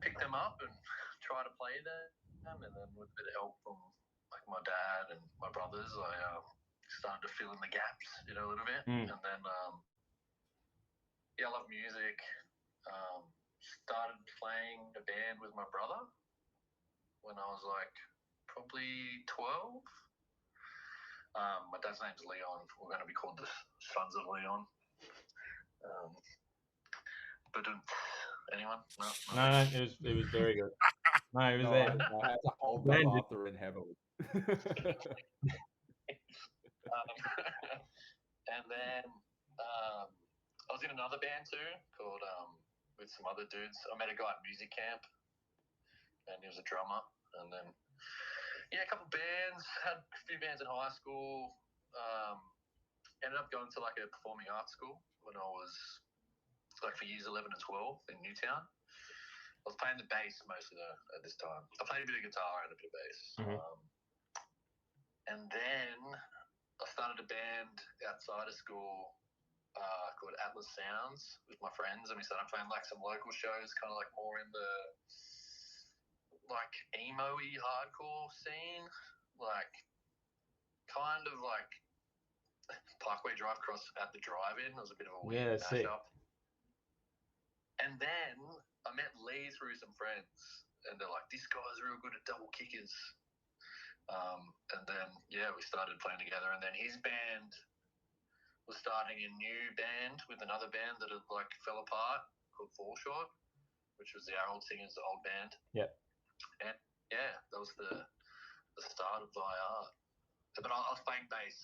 pick them up and try to play them, and then with a bit of help from like my dad and my brothers, I started to fill in the gaps, a little bit, and then yeah, I love music. Um, Started playing a band with my brother when I was like probably 12. My dad's name's Leon. We're going to be called the Sons of Leon. But anyone? No. No, it was very good. No, it was No, there. I had to hold the Branded. laughter in heavily. And then I was in another band too called with some other dudes. I met a guy at music camp, and he was a drummer. And then yeah, a couple bands. Had a few bands in high school. Ended up going to like a performing arts school when I was like for years 11 and 12 in Newtown. I was playing the bass mostly though at this time. I played a bit of guitar and a bit of bass. And then I started a band outside of school called Atlas Sounds with my friends, and we started playing like some local shows, kind of like more in the like emo-y hardcore scene, like kind of like Parkway Drive Cross at the drive-in. It was a bit of a weird mashup. And then I met Lee through some friends, and they're like, "This guy's real good at double kickers." And then yeah, we started playing together, and then his band was starting a new band with another band that had like fell apart called Fall Short, which was the old singer's old band. Yep. And yeah, that was the start of my art. But I was playing bass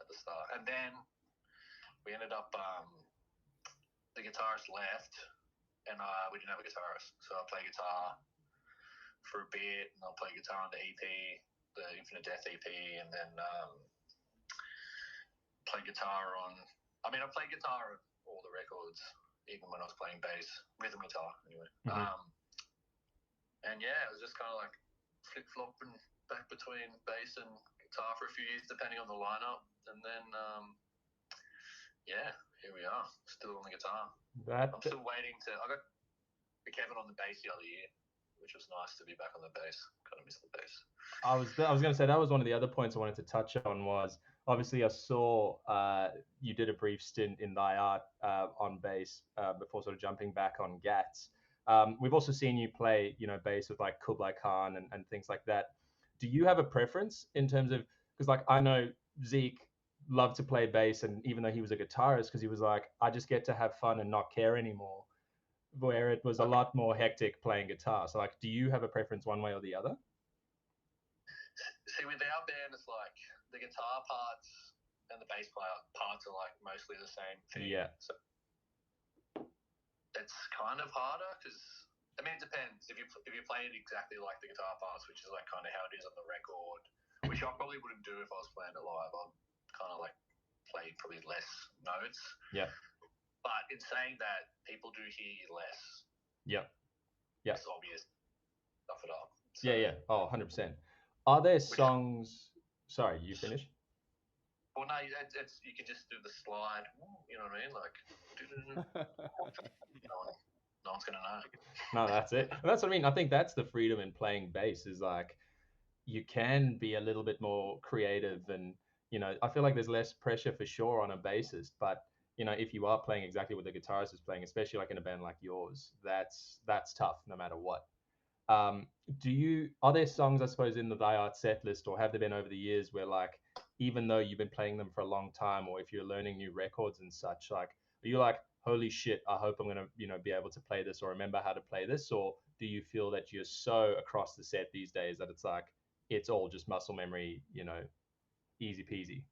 at the start, and then we ended up the guitarist left, and we didn't have a guitarist, so I played guitar for a bit, and I'll play guitar on the EP, the Infinite Death EP, and then play guitar on. I mean, I played guitar on all the records, even when I was playing bass, rhythm guitar, anyway. And yeah, it was just kind of like flip flopping back between bass and guitar for a few years, depending on the lineup, and then yeah, here we are, still on the guitar. I'm still waiting to. I got Kevin on the bass the other year, which was nice to be back on the bass. Kind of miss the bass. I was going to say that was one of the other points I wanted to touch on was obviously I saw you did a brief stint in thy art on bass before sort of jumping back on Gats. We've also seen you play, bass with like Kublai Khan and things like that. Do you have a preference in terms of, because like I know Zeke loved to play bass, and even though he was a guitarist, because he was like, I just get to have fun and not care anymore, where it was a lot more hectic playing guitar. So like, do you have a preference one way or the other? See, with our band, it's like the guitar parts and the bass player parts are like mostly the same thing. Yeah. So it's kind of harder because I mean it depends. If you play it exactly like the guitar parts, which is like kind of how it is on the record, which I probably wouldn't do if I was playing it live. I'd kind of like play probably less notes. Yeah. But in saying that, people do hear you less. Yep. Yeah. It's obvious. Stuff it up. So, yeah. Oh, 100%. Are there songs? Sorry, you finished? Well, no, it's you can just do the slide. You know what I mean? Like, no one's gonna know. No, that's it. And that's what I mean. I think that's the freedom in playing bass is like you can be a little bit more creative and I feel like there's less pressure for sure on a bassist, but if you are playing exactly what the guitarist is playing, especially like in a band like yours, that's tough no matter what. Um, are there songs, I suppose, in the Die Art set list, or have there been over the years where, like, even though you've been playing them for a long time, or if you're learning new records and such, like, are you like, holy shit, I hope I'm gonna, be able to play this or remember how to play this, or do you feel that you're so across the set these days that it's like it's all just muscle memory, easy peasy?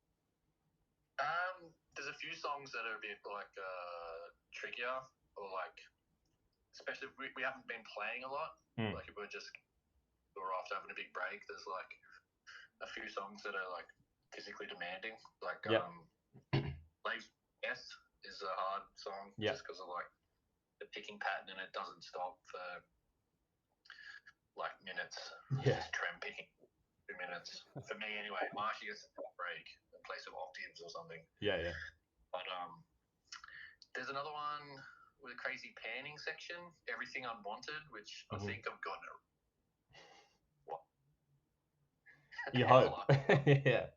There's a few songs that are a bit like trickier, or like, especially if we haven't been playing a lot. Like if we're just or after having a big break, there's like a few songs that are like physically demanding. Like Late Yes is a hard song just because of like the picking pattern, and it doesn't stop for like minutes. Just trem picking 2 minutes. For me anyway, Marshy gets a break and play some octaves or something. Yeah. But there's another one with a crazy panning section, Everything Unwanted, which I think I've gotten it. What? You hope. Yeah.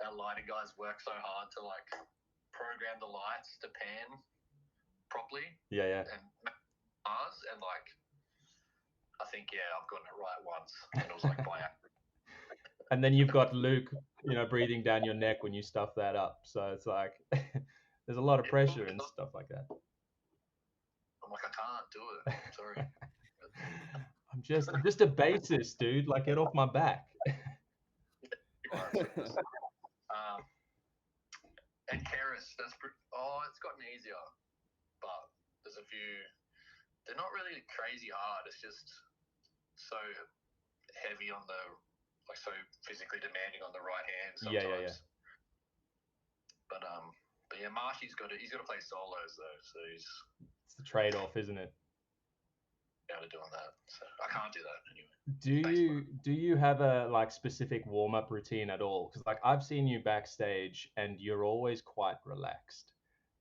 Our lighting guys work so hard to like program the lights to pan properly. Yeah. And Mars, and like I think I've gotten it right once, and it was like by accident. And then you've got Luke, breathing down your neck when you stuff that up. So it's like there's a lot of pressure and stuff like that. I'm like, I can't do it. I'm sorry. I'm just a bassist, dude. Like, get off my back. And Keras, it's gotten easier, but there's a few. They're not really crazy hard. It's just so heavy on the, like, so physically demanding on the right hand sometimes. Yeah. But yeah, Marshy's he's got to play solos though, so it's the trade-off, isn't it? Out of doing that, so I can't do that anyway. Do you have a like specific warm-up routine at all? Because like I've seen you backstage and you're always quite relaxed,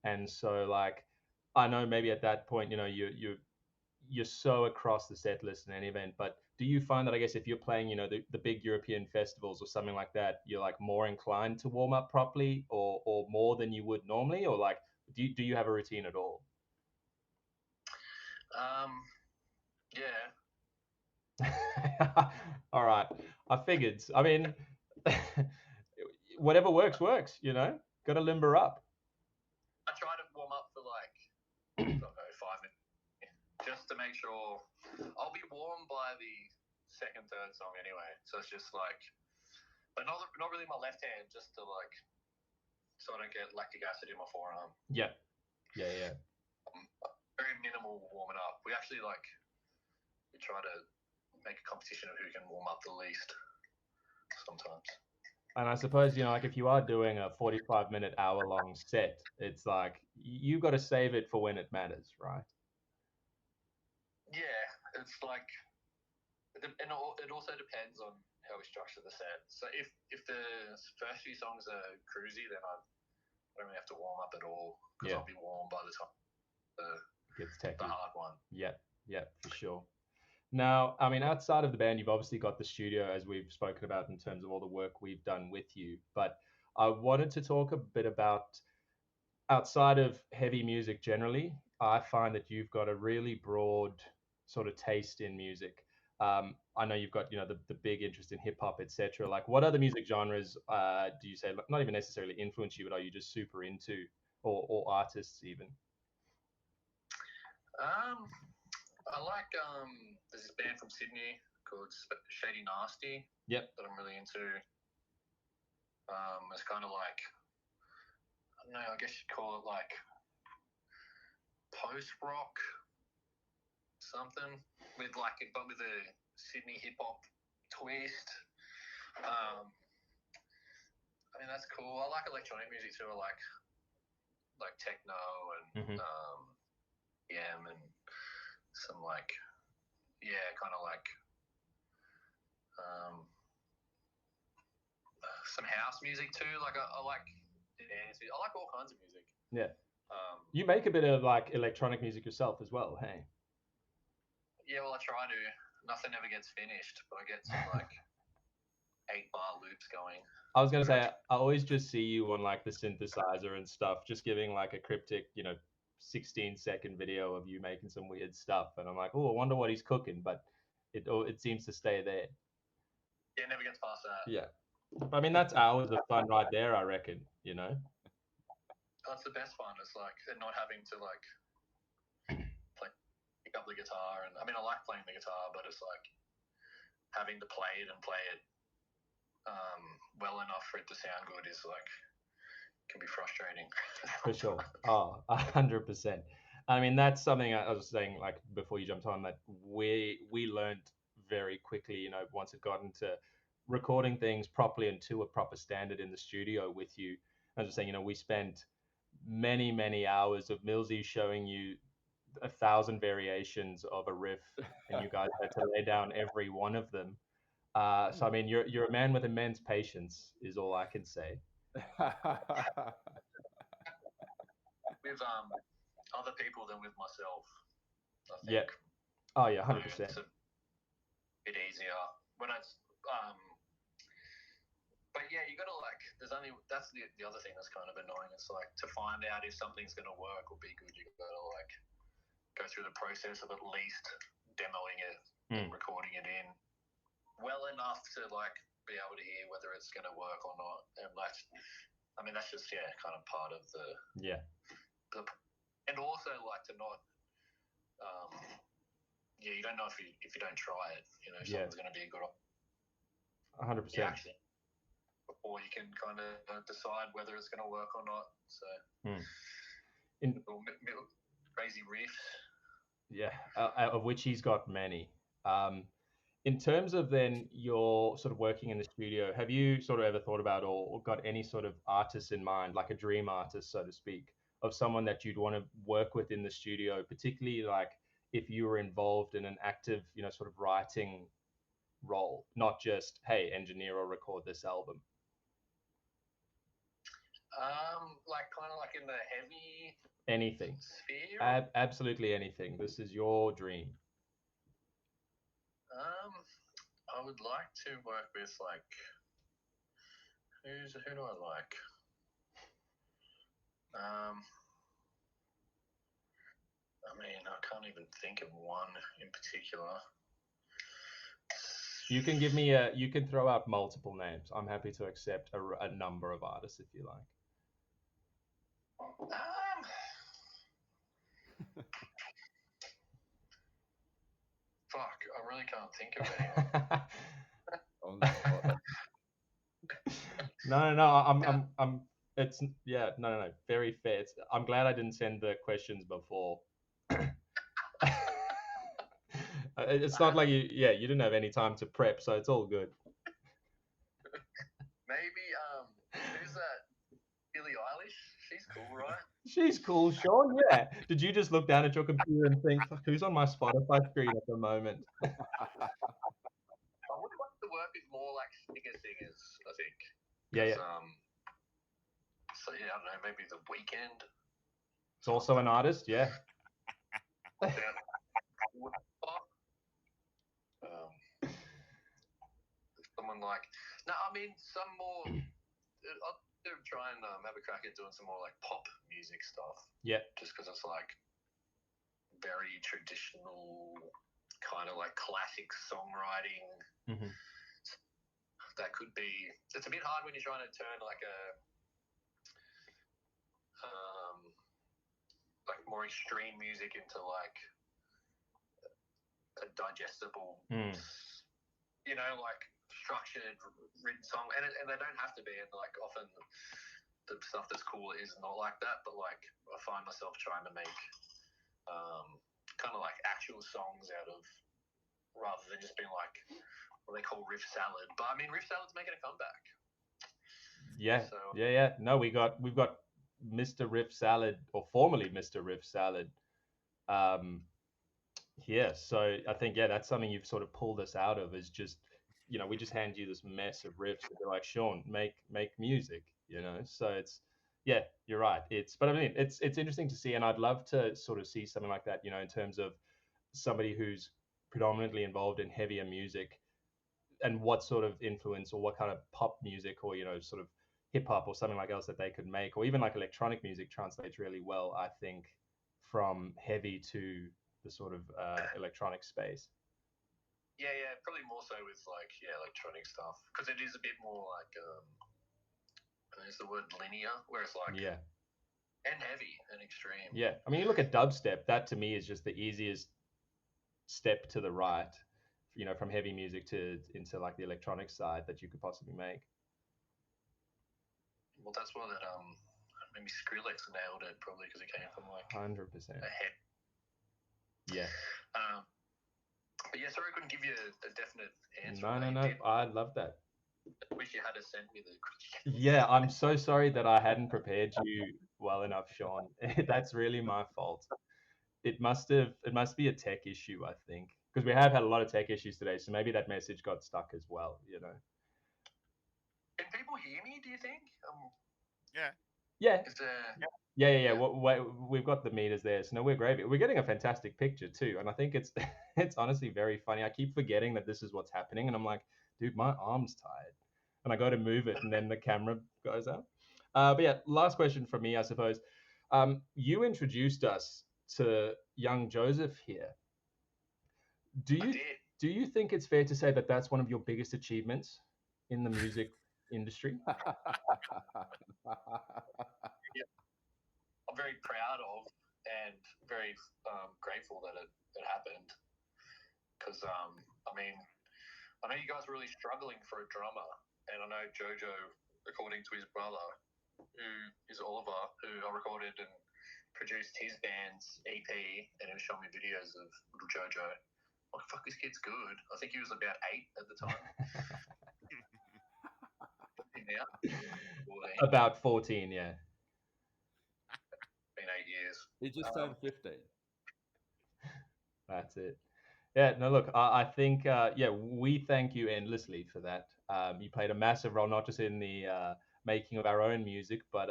and so like I know maybe at that point you're so across the set list in any event, but do you find that, I guess, if you're playing the big European festivals or something like that, you're like more inclined to warm up properly, or more than you would normally, or like do you have a routine at all? Yeah. All right. I figured. I mean, whatever works. Got to limber up. I try to warm up for like, I don't know, 5 minutes, just to make sure. I'll be warm by the second, third song anyway. So it's just like, but not really my left hand, just to like, so I don't get lactic acid in my forearm. Yeah. Very minimal warming up. We actually we try to make a competition of who can warm up the least sometimes. And I suppose, like if you are doing a 45-minute, hour-long set, it's like you got to save it for when it matters, right? Yeah, it's like, and it also depends on how we structure the set. So if the first few songs are cruisy, then I don't really have to warm up at all, because I'll be warm by the time the hard one. Yeah, for sure. Now, I mean, outside of the band, you've obviously got the studio, as we've spoken about, in terms of all the work we've done with you. But I wanted to talk a bit about, outside of heavy music generally, I find that you've got a really broad sort of taste in music. I know you've got, the big interest in hip hop, etc. Like, what other music genres do you say, not even necessarily influence you, but are you just super into, or artists even? I like there's this band from Sydney called Shady Nasty. Yep. That I'm really into. It's kind of like, I don't know, I guess you'd call it like post rock something, with like, but with a Sydney hip hop twist. I mean, that's cool. I like electronic music too. I like techno and EM and some like, kind of like some house music too. Like I like dance music. I like all kinds of music. Yeah. You make a bit of like electronic music yourself as well, hey? Yeah, well, I try to. Nothing ever gets finished, but I get some like 8-bar loops going. I was gonna say I always just see you on like the synthesizer and stuff, just giving like a cryptic, 16-second video of you making some weird stuff, and I'm like, oh, I wonder what he's cooking, but it seems to stay there. Yeah, it never gets past that. Yeah, I mean that's hours of fun right there, I reckon. That's the best fun. It's like not having to like pick up the guitar, and I mean I like playing the guitar, but it's like having to play it well enough for it to sound good is like can be frustrating. For sure. Oh, 100%. I mean, that's something I was saying like before you jumped on, that we learned very quickly, once it got into recording things properly and to a proper standard in the studio with you. I was just saying, we spent many, many hours of Millsy showing you 1,000 variations of a riff, and you guys had to lay down every one of them. So I mean, you're a man with immense patience, is all I can say. With other people than with myself, I think. Yeah. Oh yeah, 100%. It's a bit easier when it's but yeah, you gotta like. That's the other thing that's kind of annoying. It's like to find out if something's gonna work or be good, you gotta like go through the process of at least demoing it and recording it in well enough to like be able to hear whether it's gonna work or not. And that's just kind of part of the and also like to not you don't know if you don't try it, something's gonna be a good 100%. reaction before you can kind of decide whether it's going to work or not. So, crazy riffs. Yeah, of which he's got many. In terms of then your sort of working in the studio, have you sort of ever thought about or got any sort of artist in mind, like a dream artist, so to speak, of someone that you'd want to work with in the studio, particularly like if you were involved in an active, sort of writing role, not just, hey, engineer or record this album? Like kind of like in the heavy anything sphere. Absolutely anything. This is your dream. I would like to work with like who do I like? I mean, I can't even think of one in particular. You can you can throw out multiple names. I'm happy to accept a number of artists if you like. Fuck, I really can't think of anyone. No. I'm. It's no. Very fair. I'm glad I didn't send the questions before. It's not like you didn't have any time to prep, so it's all good. Maybe who's that? Billie Eilish. She's cool, right? She's cool, Sean. Yeah. Did you just look down at your computer and think, fuck, who's on my Spotify screen at the moment? I would like to work with more like singers, I think. Yeah. So yeah, I don't know, maybe The Weeknd. It's also an artist, yeah. Someone like some more. I'll try and have a crack at doing some more like pop music stuff. Yeah. Just because it's like very traditional, kind of like classic songwriting. Mm-hmm. That could be. It's a bit hard when you're trying to turn like a like more extreme music into like a digestible, like structured written song, and they don't have to be. And like often the stuff that's cool is not like that. But like I find myself trying to make kind of like actual songs out of, rather than just being like what they call riff salad. But I mean, riff salad's making a comeback. Yeah. So, yeah. No, we've got Mr. Riff Salad, or formerly Mr. Riff Salad. Yeah, so I think that's something you've sort of pulled us out of, is just, we just hand you this mess of riffs and be like, Sean, make music, So it's, you're right. But I mean, it's interesting to see, and I'd love to sort of see something like that, in terms of somebody who's predominantly involved in heavier music, and what sort of influence or what kind of pop music or sort of hip hop or something like else that they could make, or even like electronic music translates really well, I think, from heavy to the sort of electronic space. Yeah, probably more so with like electronic stuff because it is a bit more like there's the word linear, where it's like Yeah. and heavy and extreme. Yeah, I mean, you look at dubstep. That to me is just the easiest step to the right, from heavy music to into like the electronic side that you could possibly make. Well, that's why that maybe Skrillex nailed it probably because it came from like 100%. a head. Yeah. But yeah, sorry I couldn't give you a definite answer. No. I love that. I wish you had sent me the. Yeah, I'm so sorry that I hadn't prepared you well enough, Sean. That's really my fault. It must be a tech issue, I think, because we have had a lot of tech issues today. So maybe that message got stuck as well. Can people hear me? Do you think? Yeah. Yeah. Is Yeah. We've got the meters there, so no, we're great. We're getting a fantastic picture too, and I think it's it's honestly very funny. I keep forgetting that this is what's happening, and I'm like, dude, my arm's tired, and I go to move it, and then the camera goes out. But yeah, last question from me, I suppose. You introduced us to young Joseph here. Do you think it's fair to say that that's one of your biggest achievements in the music industry? I'm very proud of and very grateful that it happened because I mean I know you guys were really struggling for a drummer, and I know Jojo, according to his brother, who is Oliver, who I recorded and produced his band's EP, and he was showing me videos of little Jojo. Like, fuck, this kid's good. I think he was about 8 at the time. Now, About 14, yeah. Been 8 years. He just turned 15. That's it. Yeah, no, look, I think, we thank you endlessly for that. You played a massive role, not just in the making of our own music, but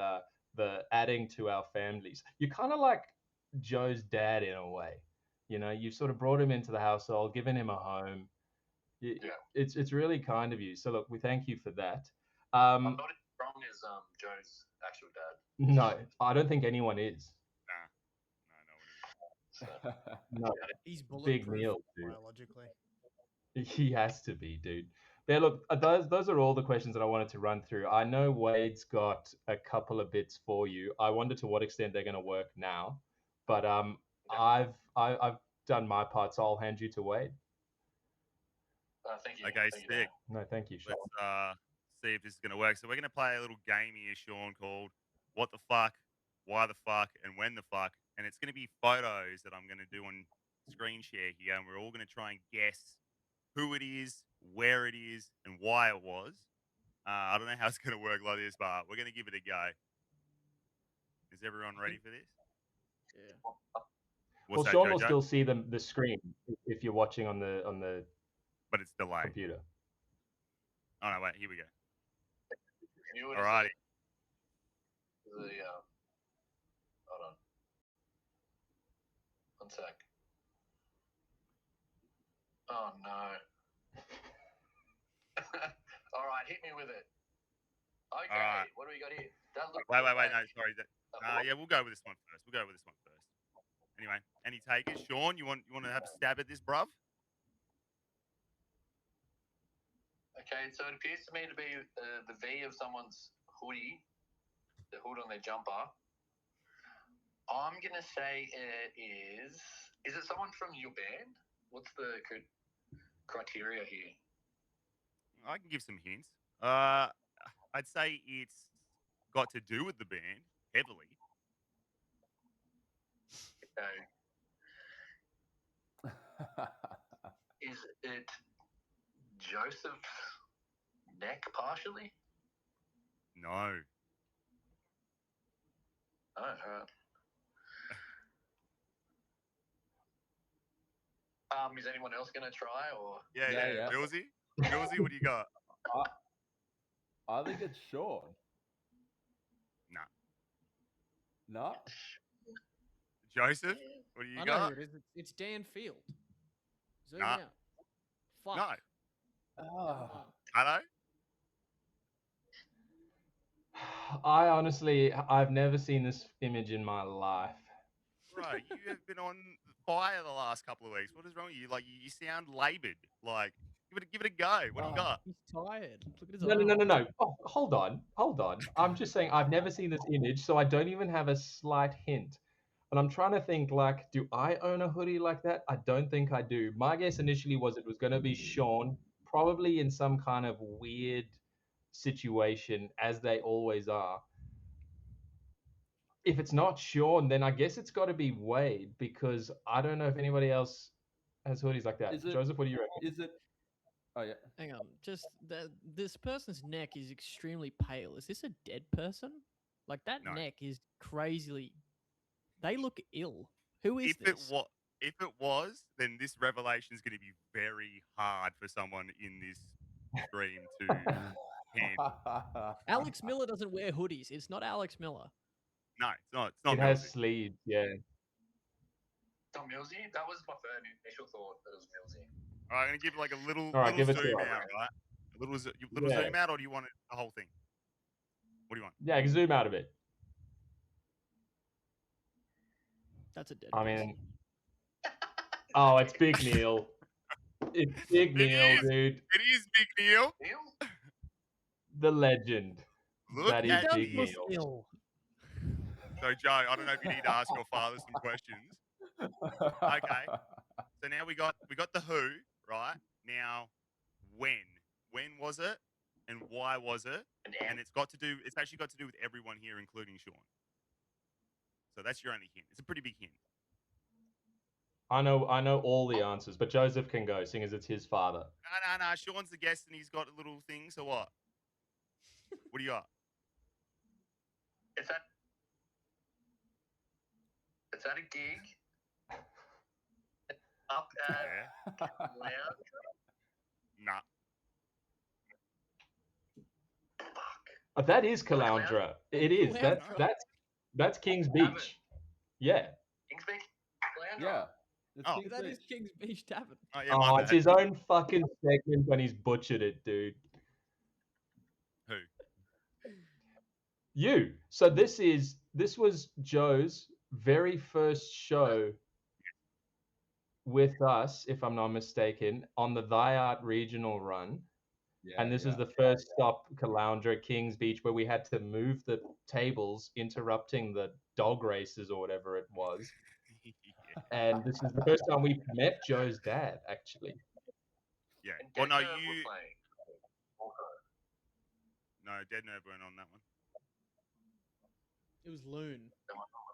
the adding to our families. You're kind of like Joe's dad in a way. You've sort of brought him into the household, given him a home. It's really kind of you. So look, we thank you for that. I'm not as strong as Joe's actual dad. No, I don't think anyone is. No, He's Big bulletproof Neil, dude. biologically. He has to be, dude. Yeah, look, those are all the questions that I wanted to run through. I know Wade's got a couple of bits for you. I wonder to what extent they're going to work now, but I've done my part, so I'll hand you to Wade. Thank you. Okay, Thank you, sick. No, thank you, Sean. Let's see if this is going to work. So we're going to play a little game here, Sean, called What the Fuck, Why the Fuck, and When the Fuck. And it's going to be photos that I'm going to do on screen share here. And we're all going to try and guess who it is, where it is, and why it was. I don't know how it's going to work like this, but we're going to give it a go. Is everyone ready for this? Yeah. Well, What's Sean that, will Jojo? still see the screen if you're watching on the But it's delayed. computer. Oh, no, wait. Here we go. You would All righty. hold on. One sec. Oh no. All right, hit me with it. Okay, right. what do we got here? That looks Wait. like No, sorry. Yeah, we'll go with this one first. Anyway, any takers? Sean, you want to have a stab at this, bruv? Okay, so it appears to me to be the V of someone's hoodie, the hood on their jumper. I'm gonna say it is. Is it someone from your band? What's the criteria here? I can give some hints. I'd say it's got to do with the band heavily. Okay. Is it Joseph's neck partially? No. Oh, all right. Is anyone else going to try or? Yeah. Millsy, what do you got? I think it's Sean. Nah. No? Joseph, what do you I know got? who it is. It's Dan Field. Zoom Nah. out. Fuck. No. Ah, Hello? I honestly, I've never seen this image in my life. Bro, you have been on fire the last couple of weeks. What is wrong with you? Like, you sound laboured. Like, give it a go. What do you got? He's tired. Look at his No. arms. Oh, hold on. I'm just saying I've never seen this image, so I don't even have a slight hint. And I'm trying to think, like, do I own a hoodie like that? I don't think I do. My guess initially was it was going to be Sean, probably in some kind of weird situation, as they always are. If it's not Sean, then I guess it's got to be Wade, because I don't know if anybody else has hoodies like that. Is it- Joseph, what do you reckon? is it? Oh yeah. Hang on. Just this person's neck is extremely pale. Is this a dead person? Like that No. neck is crazily. They look ill. Who is If this? it was, then this revelation is going to be very hard for someone in this stream to handle. Alex Miller doesn't wear hoodies. It's not Alex Miller. No, it's not. It's not It has Millsy. sleeves, yeah. It's not Millsy. That was my first initial thought that it was Millsy. All right, I'm going to give like a little, All right, little give it to zoom us. out, right? A little Yeah. zoom out, or do you want the whole thing? What do you want? Yeah, zoom out a bit. That's a dead I person. mean, oh, it's Big Neil. It's Big It Neil, is. dude. It is Big Neil. Neil? The legend. Look That is at does Big look Neil. ill. So, Joe, I don't know if you need to ask your father some questions. Okay. So now we got the who, right? Now, when was it, and why was it? And it's actually got to do with everyone here, including Sean. So that's your only hint. It's a pretty big hint. I know all the answers, but Joseph can go, seeing as it's his father. No. Sean's the guest, and he's got a little thing. So what? What do you got? Is that a gig? Up at Yeah. Lounge? Nah. That is Caloundra. It is. Caloundra. That's King's Tavern. Beach. Yeah. Kings Beach? Lounge? Yeah. It's Oh. King's That is Beach. King's Beach Tavern. Oh yeah, my It's bad. his own fucking segment when he's butchered it, dude. Who? You. So this was Joe's very first show with us, if I'm not mistaken, on the Thy Art regional run. Yeah, And this was the first stop, Caloundra, Kings Beach, where we had to move the tables, interrupting the dog races or whatever it was. Yeah. And this is the first time we met Joe's dad, actually. Yeah. And Well, no, Dead Nerve were you. playing. No, Dead Nerve weren't on that one. It was Loon.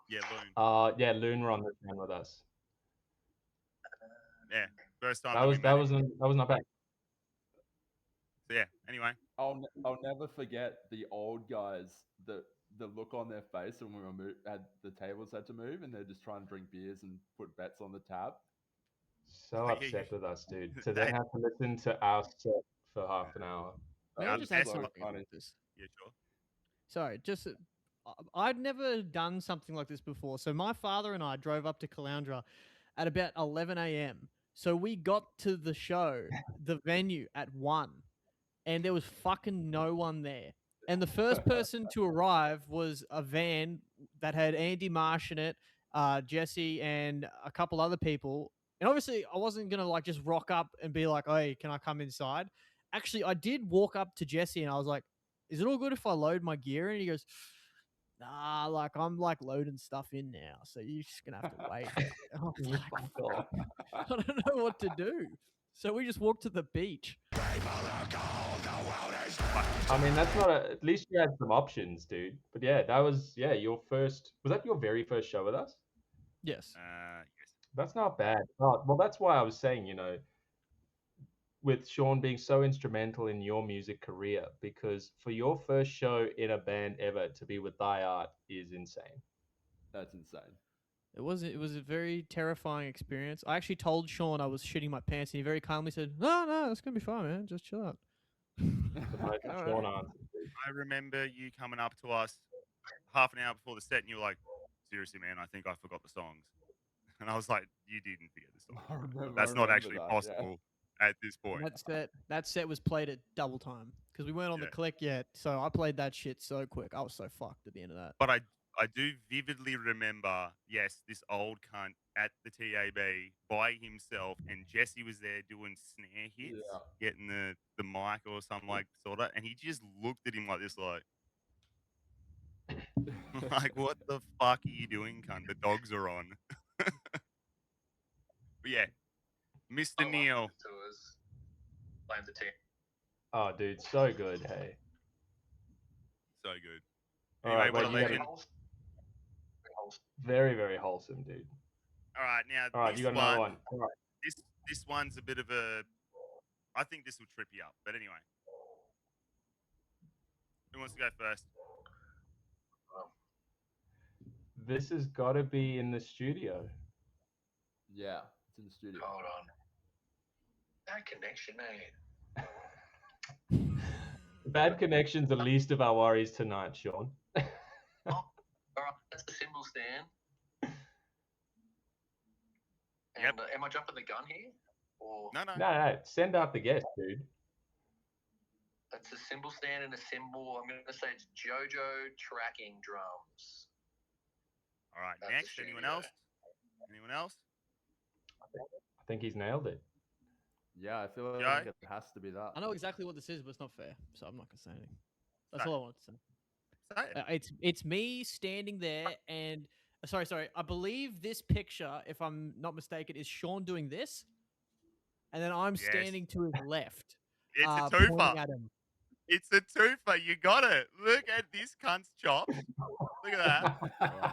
Yeah, Loon. Yeah, Loon were on this one with us. Yeah, first time. That was not bad. So yeah. Anyway. I'll never forget the old guys, the look on their face when we were had the tables had to move, and they're just trying to drink beers and put bets on the tab. So Yeah, upset you- with us, dude. To then have to listen to our set for half an hour. May Yeah, I just add that's something funny. about this? Yeah, sure. Sorry, just I'd never done something like this before. So my father and I drove up to Caloundra at about 11 a.m. So we got to the show, the venue at 1, and there was fucking no one there. And the first person to arrive was a van that had Andy Marsh in it, Jesse, and a couple other people. And obviously, I wasn't gonna like just rock up and be like, "Hey, can I come inside?" Actually, I did walk up to Jesse and I was like, "Is it all good if I load my gear?" And he goes, "Nah, like I'm like loading stuff in now, so you're just gonna have to wait." And I was like, Fuck off. I don't know what to do. So we just walked to the beach. I mean, that's not at least you had some options, dude. But yeah, that was your first. Was that your very first show with us? Yes. Yes. That's not bad. Oh, well, that's why I was saying, with Sean being so instrumental in your music career, because for your first show in a band ever to be with Thy Art is insane. That's insane. It was a very terrifying experience. I actually told Sean I was shitting my pants, and he very calmly said, "No, it's gonna be fine, man. Just chill out." The most All Sean right. answers, dude. I remember you coming up to us half an hour before the set, and you were like, "Seriously, man, I think I forgot the songs." And I was like, "You didn't forget the I songs. remember- That's I not remember actually that, yeah. possible." at this And point. that set was played at double time because we weren't on the Yeah. click yet. So I played that shit so quick. I was so fucked at the end of that. But I do vividly remember, yes, this old cunt at the TAB by himself, and Jesse was there doing snare hits, Yeah. getting the mic or something like sorta, and he just looked at him like this, like, like what the fuck are you doing, cunt? The dogs are on. But yeah, Mr. Neil. Tours, playing the team. Oh, dude, so good. Hey. So good. All Anyway, right, what wait, a you gotta- legend. Very, very wholesome, dude. All right, now All right, this you got another one. All right. this one's a bit of a. I think this will trip you up, but anyway. Who wants to go first? This has got to be in the studio. Yeah, it's in the studio. Hold on. That connection, man. Bad connection's the least of our worries tonight, Sean. All right, that's the cymbal stand. Yep. And am I jumping the gun here? Or No. No, send out the guest, dude. that's a cymbal stand and a cymbal. I'm going to say it's JoJo tracking drums. All right, That's the next. Anyone studio. else? Anyone else? I think he's nailed it. Yeah, I feel Joe? like it has to be that. I know exactly what this is, but it's not fair. So I'm not gonna say anything. That's Say all it. I want to say. Say it. It's me standing there, and sorry. I believe this picture, if I'm not mistaken, is Sean doing this, and then I'm Yes. standing to his left, It's a pointing twofer. at him. It's a twofer. You got it. Look at this cunt's chops. Look at that. Yeah.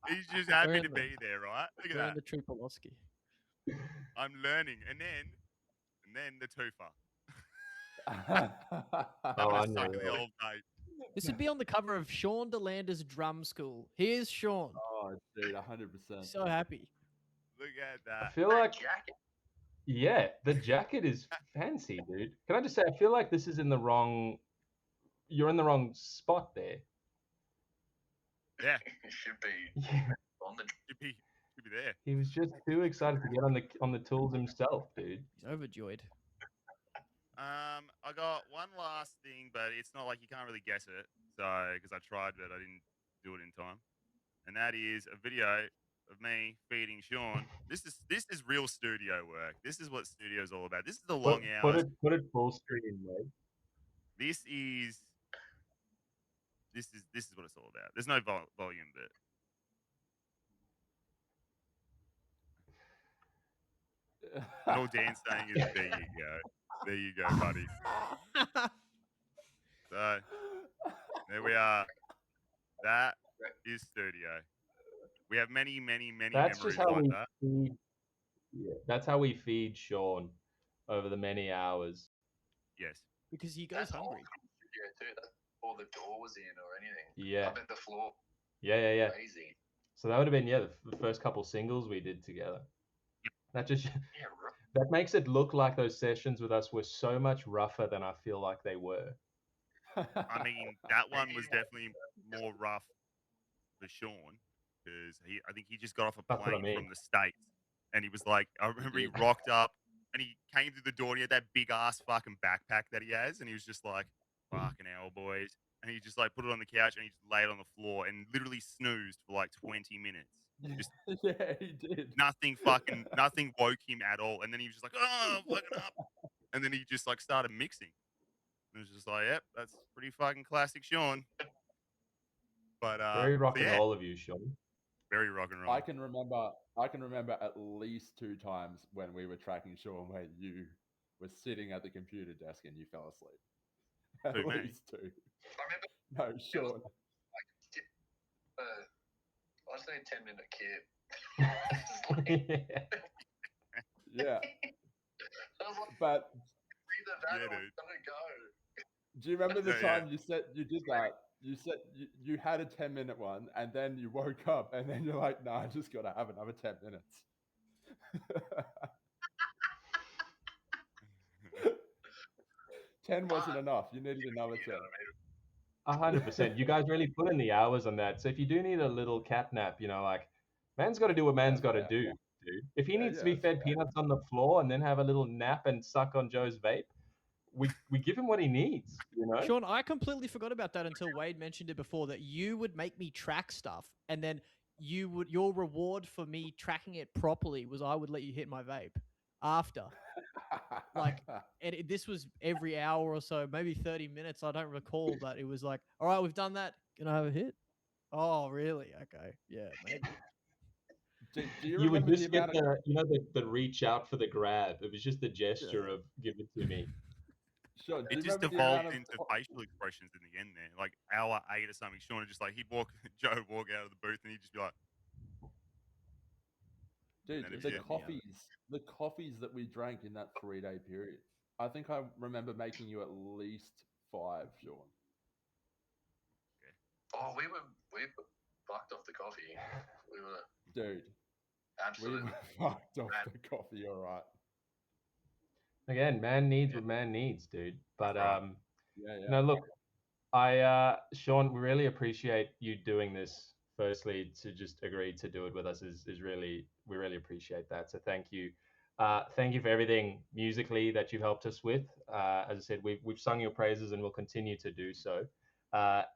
He's just happy We're to in be there, right? Look at We're in that. the Tripolowski. I'm learning, and then the twofer. Oh, Having I a suck know. of the old tape. This would be on the cover of Sean Delander's Drum School. Here's Sean. Oh, dude, 100%. So happy. Look at I that. feel That like, jacket. yeah, the jacket is fancy, dude. Can I just say, I feel like this is in the wrong. You're in the wrong spot there. Yeah, It should be Yeah. on the. should be there. He was just too excited to get on the tools himself, dude. He's overjoyed. I got one last thing, but it's not like you can't really guess it. So, because I tried, but I didn't do it in time. And that is a video of me feeding Sean. This is real studio work. This is what studio's all about. This is the long hours. Put it full screen, mate. This is what it's all about. There's no volume, but and all Dan's saying is, "There you go, there you go, buddy." So there we are. That is studio. We have many That's memories just how like we that. feed. Yeah, that's how we feed Sean over the many hours. Yes. Because he goes That's hungry. old studio too. That's before the door was in or anything. Yeah, I bet the floor yeah. crazy. So that would have been the first couple singles we did together. That just Yeah, right. that makes it look like those sessions with us were so much rougher than I feel like they were. I mean, that one was definitely more rough for Sean because I think he just got off a That's what I plane mean. from the States, and he was like, I remember he rocked up and he came through the door and he had that big ass fucking backpack that he has, and he was just like, "Fucking hell, boys," and he just like put it on the couch and he just laid it on the floor and literally snoozed for like 20 minutes. Just Yeah, he did. nothing woke him at all, and then he was just like, "Oh, I'm fucking up," and then he just like started mixing. And it was just like, "Yep, that's pretty fucking classic Sean." But Very rock so and yeah, roll of you, Sean. very rock and roll. I can remember at least 2 times when we were tracking Sean where you were sitting at the computer desk and you fell asleep. At Who, me? least 2. I remember No, Sean. I just need a 10-minute kid. Yeah. I was like, But either that Yeah, or I'm dude. gonna go. do you remember the Yeah. time you said you did that? You said you had a 10-minute one and then you woke up and then you're like, nah, I just got to have another 10 minutes. 10 wasn't enough. You needed another 10. 100%. You guys really put in the hours on that. So if you do need a little cat nap, like man's got to do what man's got to Yeah. do dude. If he Yeah, needs yeah, to be that's fed fair. peanuts on the floor and then have a little nap and suck on Joe's vape, we give him what he needs, you know? Sean, I completely forgot about that until Wade mentioned it before, that you would make me track stuff, and then your reward for me tracking it properly was I would let you hit my vape after. Like, and this was every hour or so, maybe 30 minutes. I don't recall, but it was like, all right, we've done that. Can I have a hit? Oh, really? Okay. Yeah, maybe. do you You would remember the just get amount of the reach out for the grab. It was just the gesture Yeah. of give it to me. Sean, do It you just remember the amount evolved of into facial expressions in the end there. Like hour 8 or something, Sean would just like, Joe would walk out of the booth and he'd just be like, dude, then it was the it. coffees that we drank in that 3-day period? I think I remember making you at least 5, Sean. Oh, we were fucked off the coffee. We were Dude, we absolutely. were fucked off the coffee, all right. Again, man needs what man needs, dude. But Right. Yeah. no, look, Sean, we really appreciate you doing this. Firstly, to just agree to do it with us is really, we really appreciate that. So thank you. Thank you for everything musically that you've helped us with. As I said, we've sung your praises and we'll continue to do so.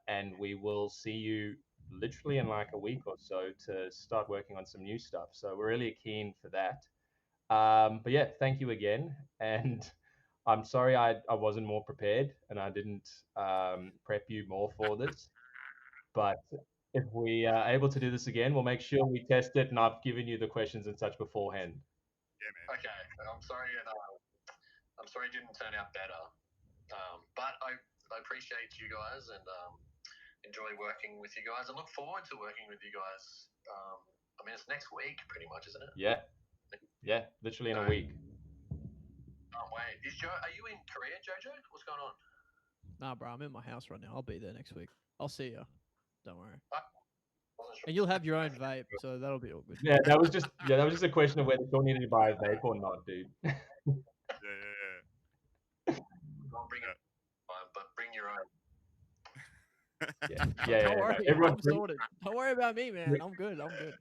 And we will see you literally in like a week or so to start working on some new stuff. So we're really keen for that. But yeah, thank you again. And I'm sorry I wasn't more prepared and I didn't prep you more for this. But if we are able to do this again, we'll make sure we test it and I've given you the questions and such beforehand. Yeah, man. Okay, I'm sorry. I'm sorry it didn't turn out better. But I appreciate you guys and enjoy working with you guys and look forward to working with you guys. I mean, it's next week, pretty much, isn't it? Yeah, literally in a week. Can't wait. Are you in Korea, Jojo? What's going on? Nah, bro, I'm in my house right now. I'll be there next week. I'll see you. Don't worry. Wasn't sure. And you'll have your own vape, so that'll be all good. Yeah, that was just a question of whether Sean needed to buy a vape or not, dude. Yeah. I'll bring it, but bring your own. Don't worry, No, everyone, I'm sorted. Don't worry about me, man. I'm good. I'm good.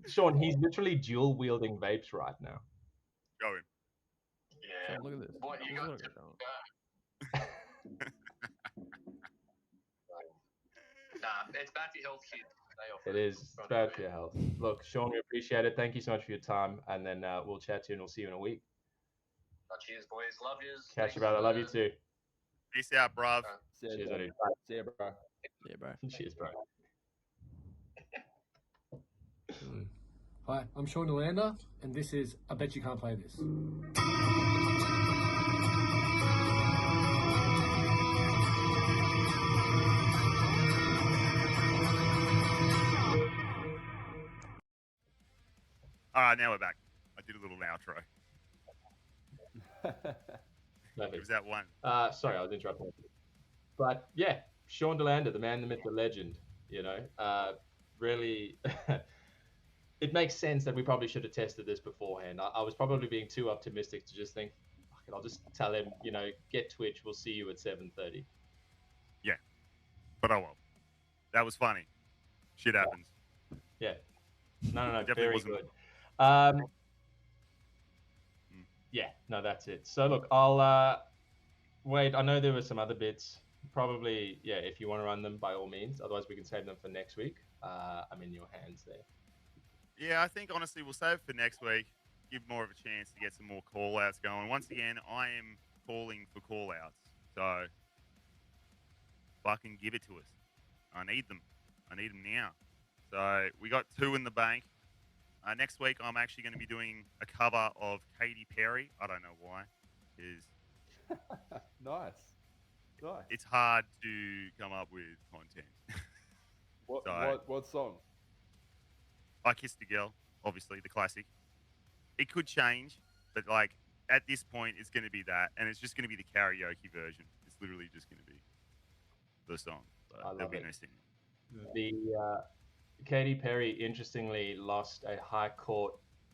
Sean, he's literally dual wielding vapes right now. Go him. Yeah. Sean, look at this. What This you is got? what I got going. Nah, it's bad for your health, kid. Stay off It is. It's bad for your health. Look, Sean, we appreciate it. Thank you so much for your time. And then we'll chat to you and we'll see you in a week. Cheers, boys. Love yous. Catch you, brother. Love you too. Peace out, bruv. See ya, Cheers, Joe. buddy. See ya, bro. Yeah, bro. Cheers, bro. Hi, I'm Sean Delander, and this is I Bet You Can't Play This. All right, now we're back. I did a little outro. It was that one. Sorry, I was interrupting. But yeah, Sean Delander, the man, the myth, the legend. You know, really, it makes sense that we probably should have tested this beforehand. I was probably being too optimistic to just think, "Fuck it, I'll just tell him, you know, get Twitch. We'll see you at 7:30. Yeah. But oh well. That was funny. Shit happens. Yeah. No, Definitely very wasn't- good. Yeah, no, that's it. So look, I'll wait. I know there were some other bits. Probably, yeah. If you want to run them, by all means. Otherwise, we can save them for next week. I'm in your hands there. Yeah, I think honestly we'll save it for next week. Give more of a chance to get some more call outs going. Once again, I am calling for call outs. So fucking give it to us. I need them. I need them now. So we got 2 in the bank. Next week, I'm actually going to be doing a cover of Katy Perry. I don't know why. Because Nice. it's hard to come up with content. What song? I Kissed a Girl, obviously, the classic. It could change, but like at this point, it's going to be that. And it's just going to be the karaoke version. It's literally just going to be the song. So I love there'll be it. no singing. The Katy Perry interestingly lost a high court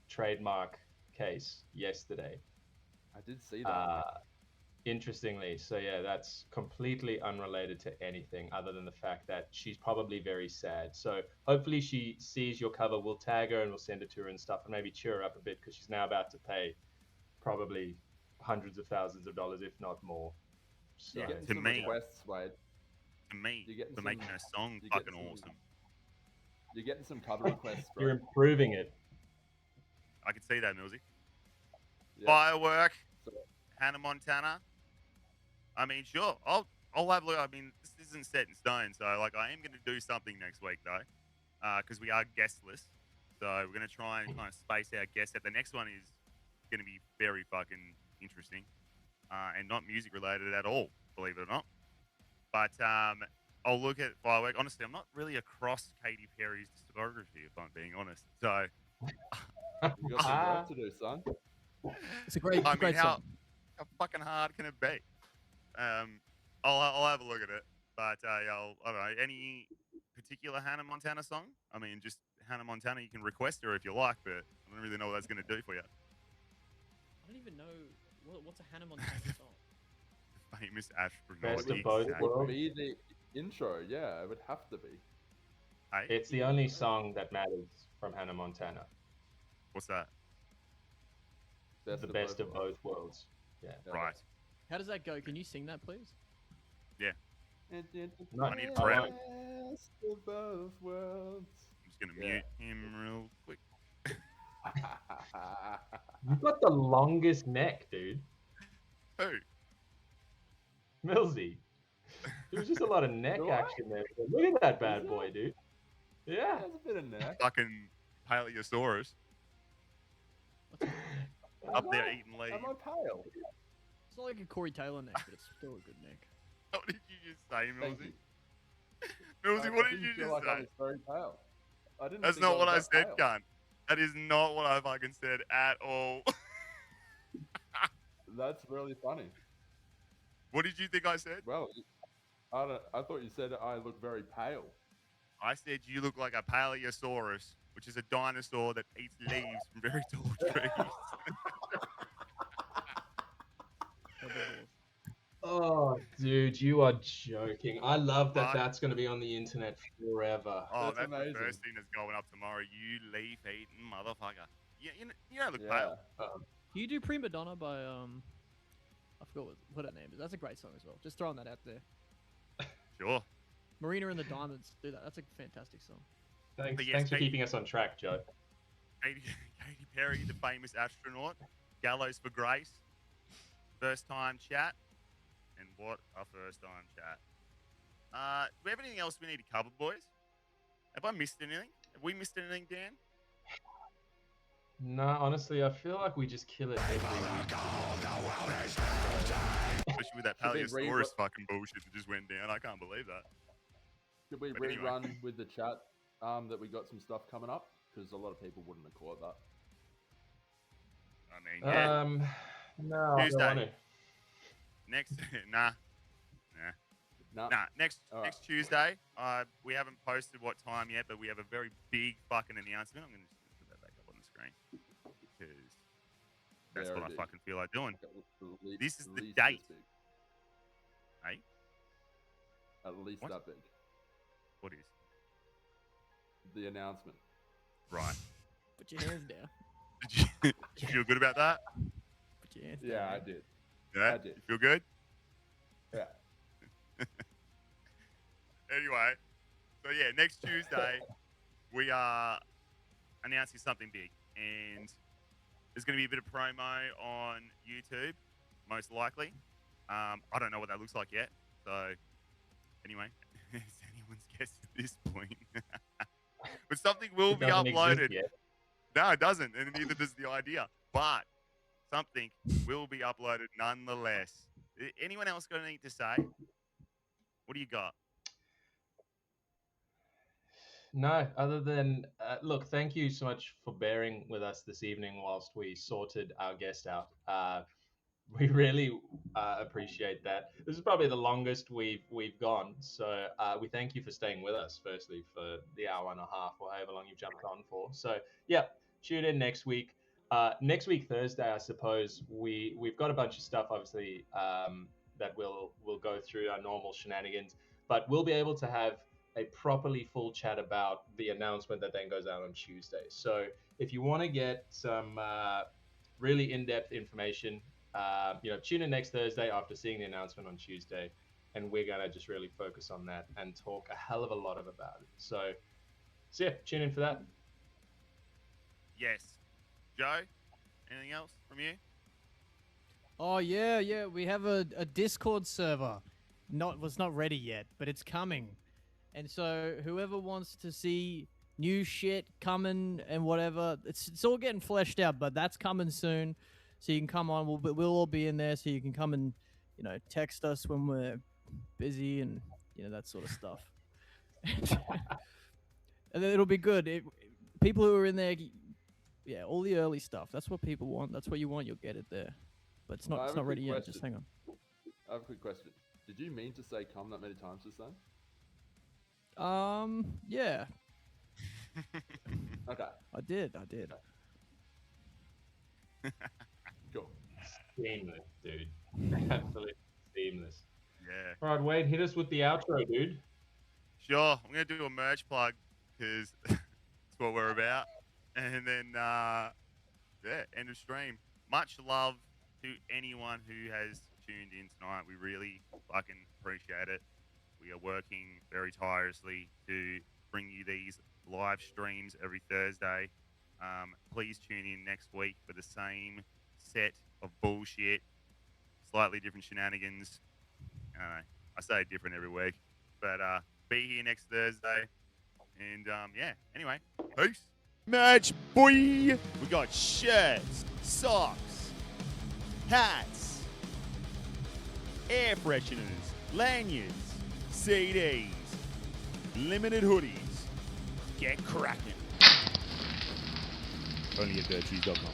trademark case yesterday. I did see that. Interestingly, so yeah, that's completely unrelated to anything other than the fact that she's probably very sad. So hopefully she sees your cover. We'll tag her and we'll send it to her and stuff, and maybe cheer her up a bit because she's now about to pay probably hundreds of thousands of dollars, if not more. So You're getting to some me- requests, Wade. To me, You're getting for some- making a song you're fucking getting some- awesome. You're getting some cover requests, bro. you're improving it. I can see that, Millsy. Yeah. Firework, So- Hannah Montana. I mean, sure, I'll have a look. I mean, this isn't set in stone, so like I am going to do something next week though, because we are guestless. So we're going to try and kind of space our guests out. The next one is going to be very fucking interesting, and not music related at all, believe it or not. But I'll look at Firework. Honestly, I'm not really across Katy Perry's discography, if I'm being honest. So You got some work to do, son. It's a great, I mean, great how song. fucking hard can it be? I'll have a look at it. But yeah, I don't know. Any particular Hannah Montana song? I mean, just Hannah Montana. You can request her if you like, but I don't really know what that's going to do for you. I don't even know what's a Hannah Montana song. The famous astronaut. Best of exactly. both It would worlds. be the intro, yeah. It would have to be. Hey, It's the only song that matters from Hannah Montana. what's that? The best of both worlds. Yeah. Right. How does that go? Can you sing that, please? No, I need I prep. won't. Best of both worlds. I'm just going to Yeah. mute him real quick. You've got the longest neck, dude. Who? Millsy. There was just a lot of neck Do I? action there. Look at that bad Is boy, it? dude. Yeah. There's a bit in there. Fucking Paleosaurus up there eating leaves. Am I pale? It's not like a Corey Taylor neck, but it's still a good neck. What did you just say, Thank Millsy? you. Millsy, what I did didn't you feel just like I say? was very pale. I didn't. That's think not what I was said, that pale. cunt. That is not what I fucking said at all. That's really funny. What did you think I said? Well, I thought you said I look very pale. I said you look like a Paleosaurus, which is a dinosaur that eats leaves from very tall trees. Oh, dude, you are joking. I love that What? that's going to be on the internet forever. Oh, That's that's the amazing. first thing that's going up tomorrow. You leaf-eating motherfucker. You don't look Yeah. pale. Can you do Prima Donna by I forgot what her name is. That's a great song as well. Just throwing that out there. Sure. Marina and the Diamonds, do that. That's a fantastic song. Thanks, But yes, thanks for Katy- keeping us on track, Joe. Katy Perry, the famous astronaut. Gallows for Grace. First time chat. And what a first time chat. Do we have anything else we need to cover, boys? Have I missed anything? Have we missed anything, Dan? No, honestly, I feel like we just kill it every week. Especially with that Should we Paleosaurus fucking bullshit that just went down. I can't believe that. Should we But anyway. rerun with the chat that we got some stuff coming up? Because a lot of people wouldn't have caught that. I mean, yeah. No, I Tuesday. don't want to. Next, nah. No. Nah, next All right. next Tuesday. We haven't posted what time yet, but we have a very big fucking announcement. I'm gonna just put that back up on the screen because that's Very what I big. fucking feel like doing. At This is the least date. this big. Hey, At least What? that big. what is The announcement. right? Put your hands down. Did you feel good about that? Put your hands down. Yeah, I man. did. Yeah, I did. You feel good? Yeah. Anyway, so yeah, next Tuesday we are announcing something big, and there's going to be a bit of promo on YouTube, most likely. I don't know what that looks like yet. So anyway, it's anyone's guess at this point. But something will It be doesn't exist uploaded. yet. No, it doesn't, and neither does the idea. But something will be uploaded nonetheless. Anyone else got anything to say? What do you got? No, other than look, thank you so much for bearing with us this evening whilst we sorted our guest out. We really appreciate that. This is probably the longest we've gone, so we thank you for staying with us. Firstly, for the hour and a half or however long you've jumped on for. So yeah, tune in next week. Next week, Thursday, I suppose we've got a bunch of stuff, obviously, that we'll go through our normal shenanigans, but we'll be able to have a properly full chat about the announcement that then goes out on Tuesday. So if you want to get some really in-depth information, tune in next Thursday after seeing the announcement on Tuesday, and we're gonna just really focus on that and talk a hell of a lot about it. So yeah, tune in for that. Yes. Joe, anything else from you? Oh yeah. We have a Discord server. It's not ready yet, but it's coming. And so whoever wants to see new shit coming and whatever, it's all getting fleshed out, but that's coming soon. So you can come on. We'll all be in there, so you can come and text us when we're busy and that sort of stuff. And then it'll be good. People who are in there, yeah, all the early stuff. That's what people want. That's what you want. You'll get it there. But it's not. I It's have a not ready quick yet. Just hang on. I have a quick question. Did you mean to say "come" that many times just then? Yeah, Okay. I did. Cool. Seamless, dude. Absolutely seamless. Yeah. All right, Wade, hit us with the outro, dude. Sure. I'm going to do a merch plug because that's what we're about. And then, end of stream. Much love to anyone who has tuned in tonight. We really fucking appreciate it. We are working very tirelessly to bring you these live streams every Thursday. Please tune in next week for the same set of bullshit, slightly different shenanigans. I don't know. I say different every week, but be here next Thursday. And anyway, peace. Merch, boy! We got shirts, socks, hats, air fresheners, lanyards, CDs, limited hoodies. Get cracking. Only at dirtcheese.com.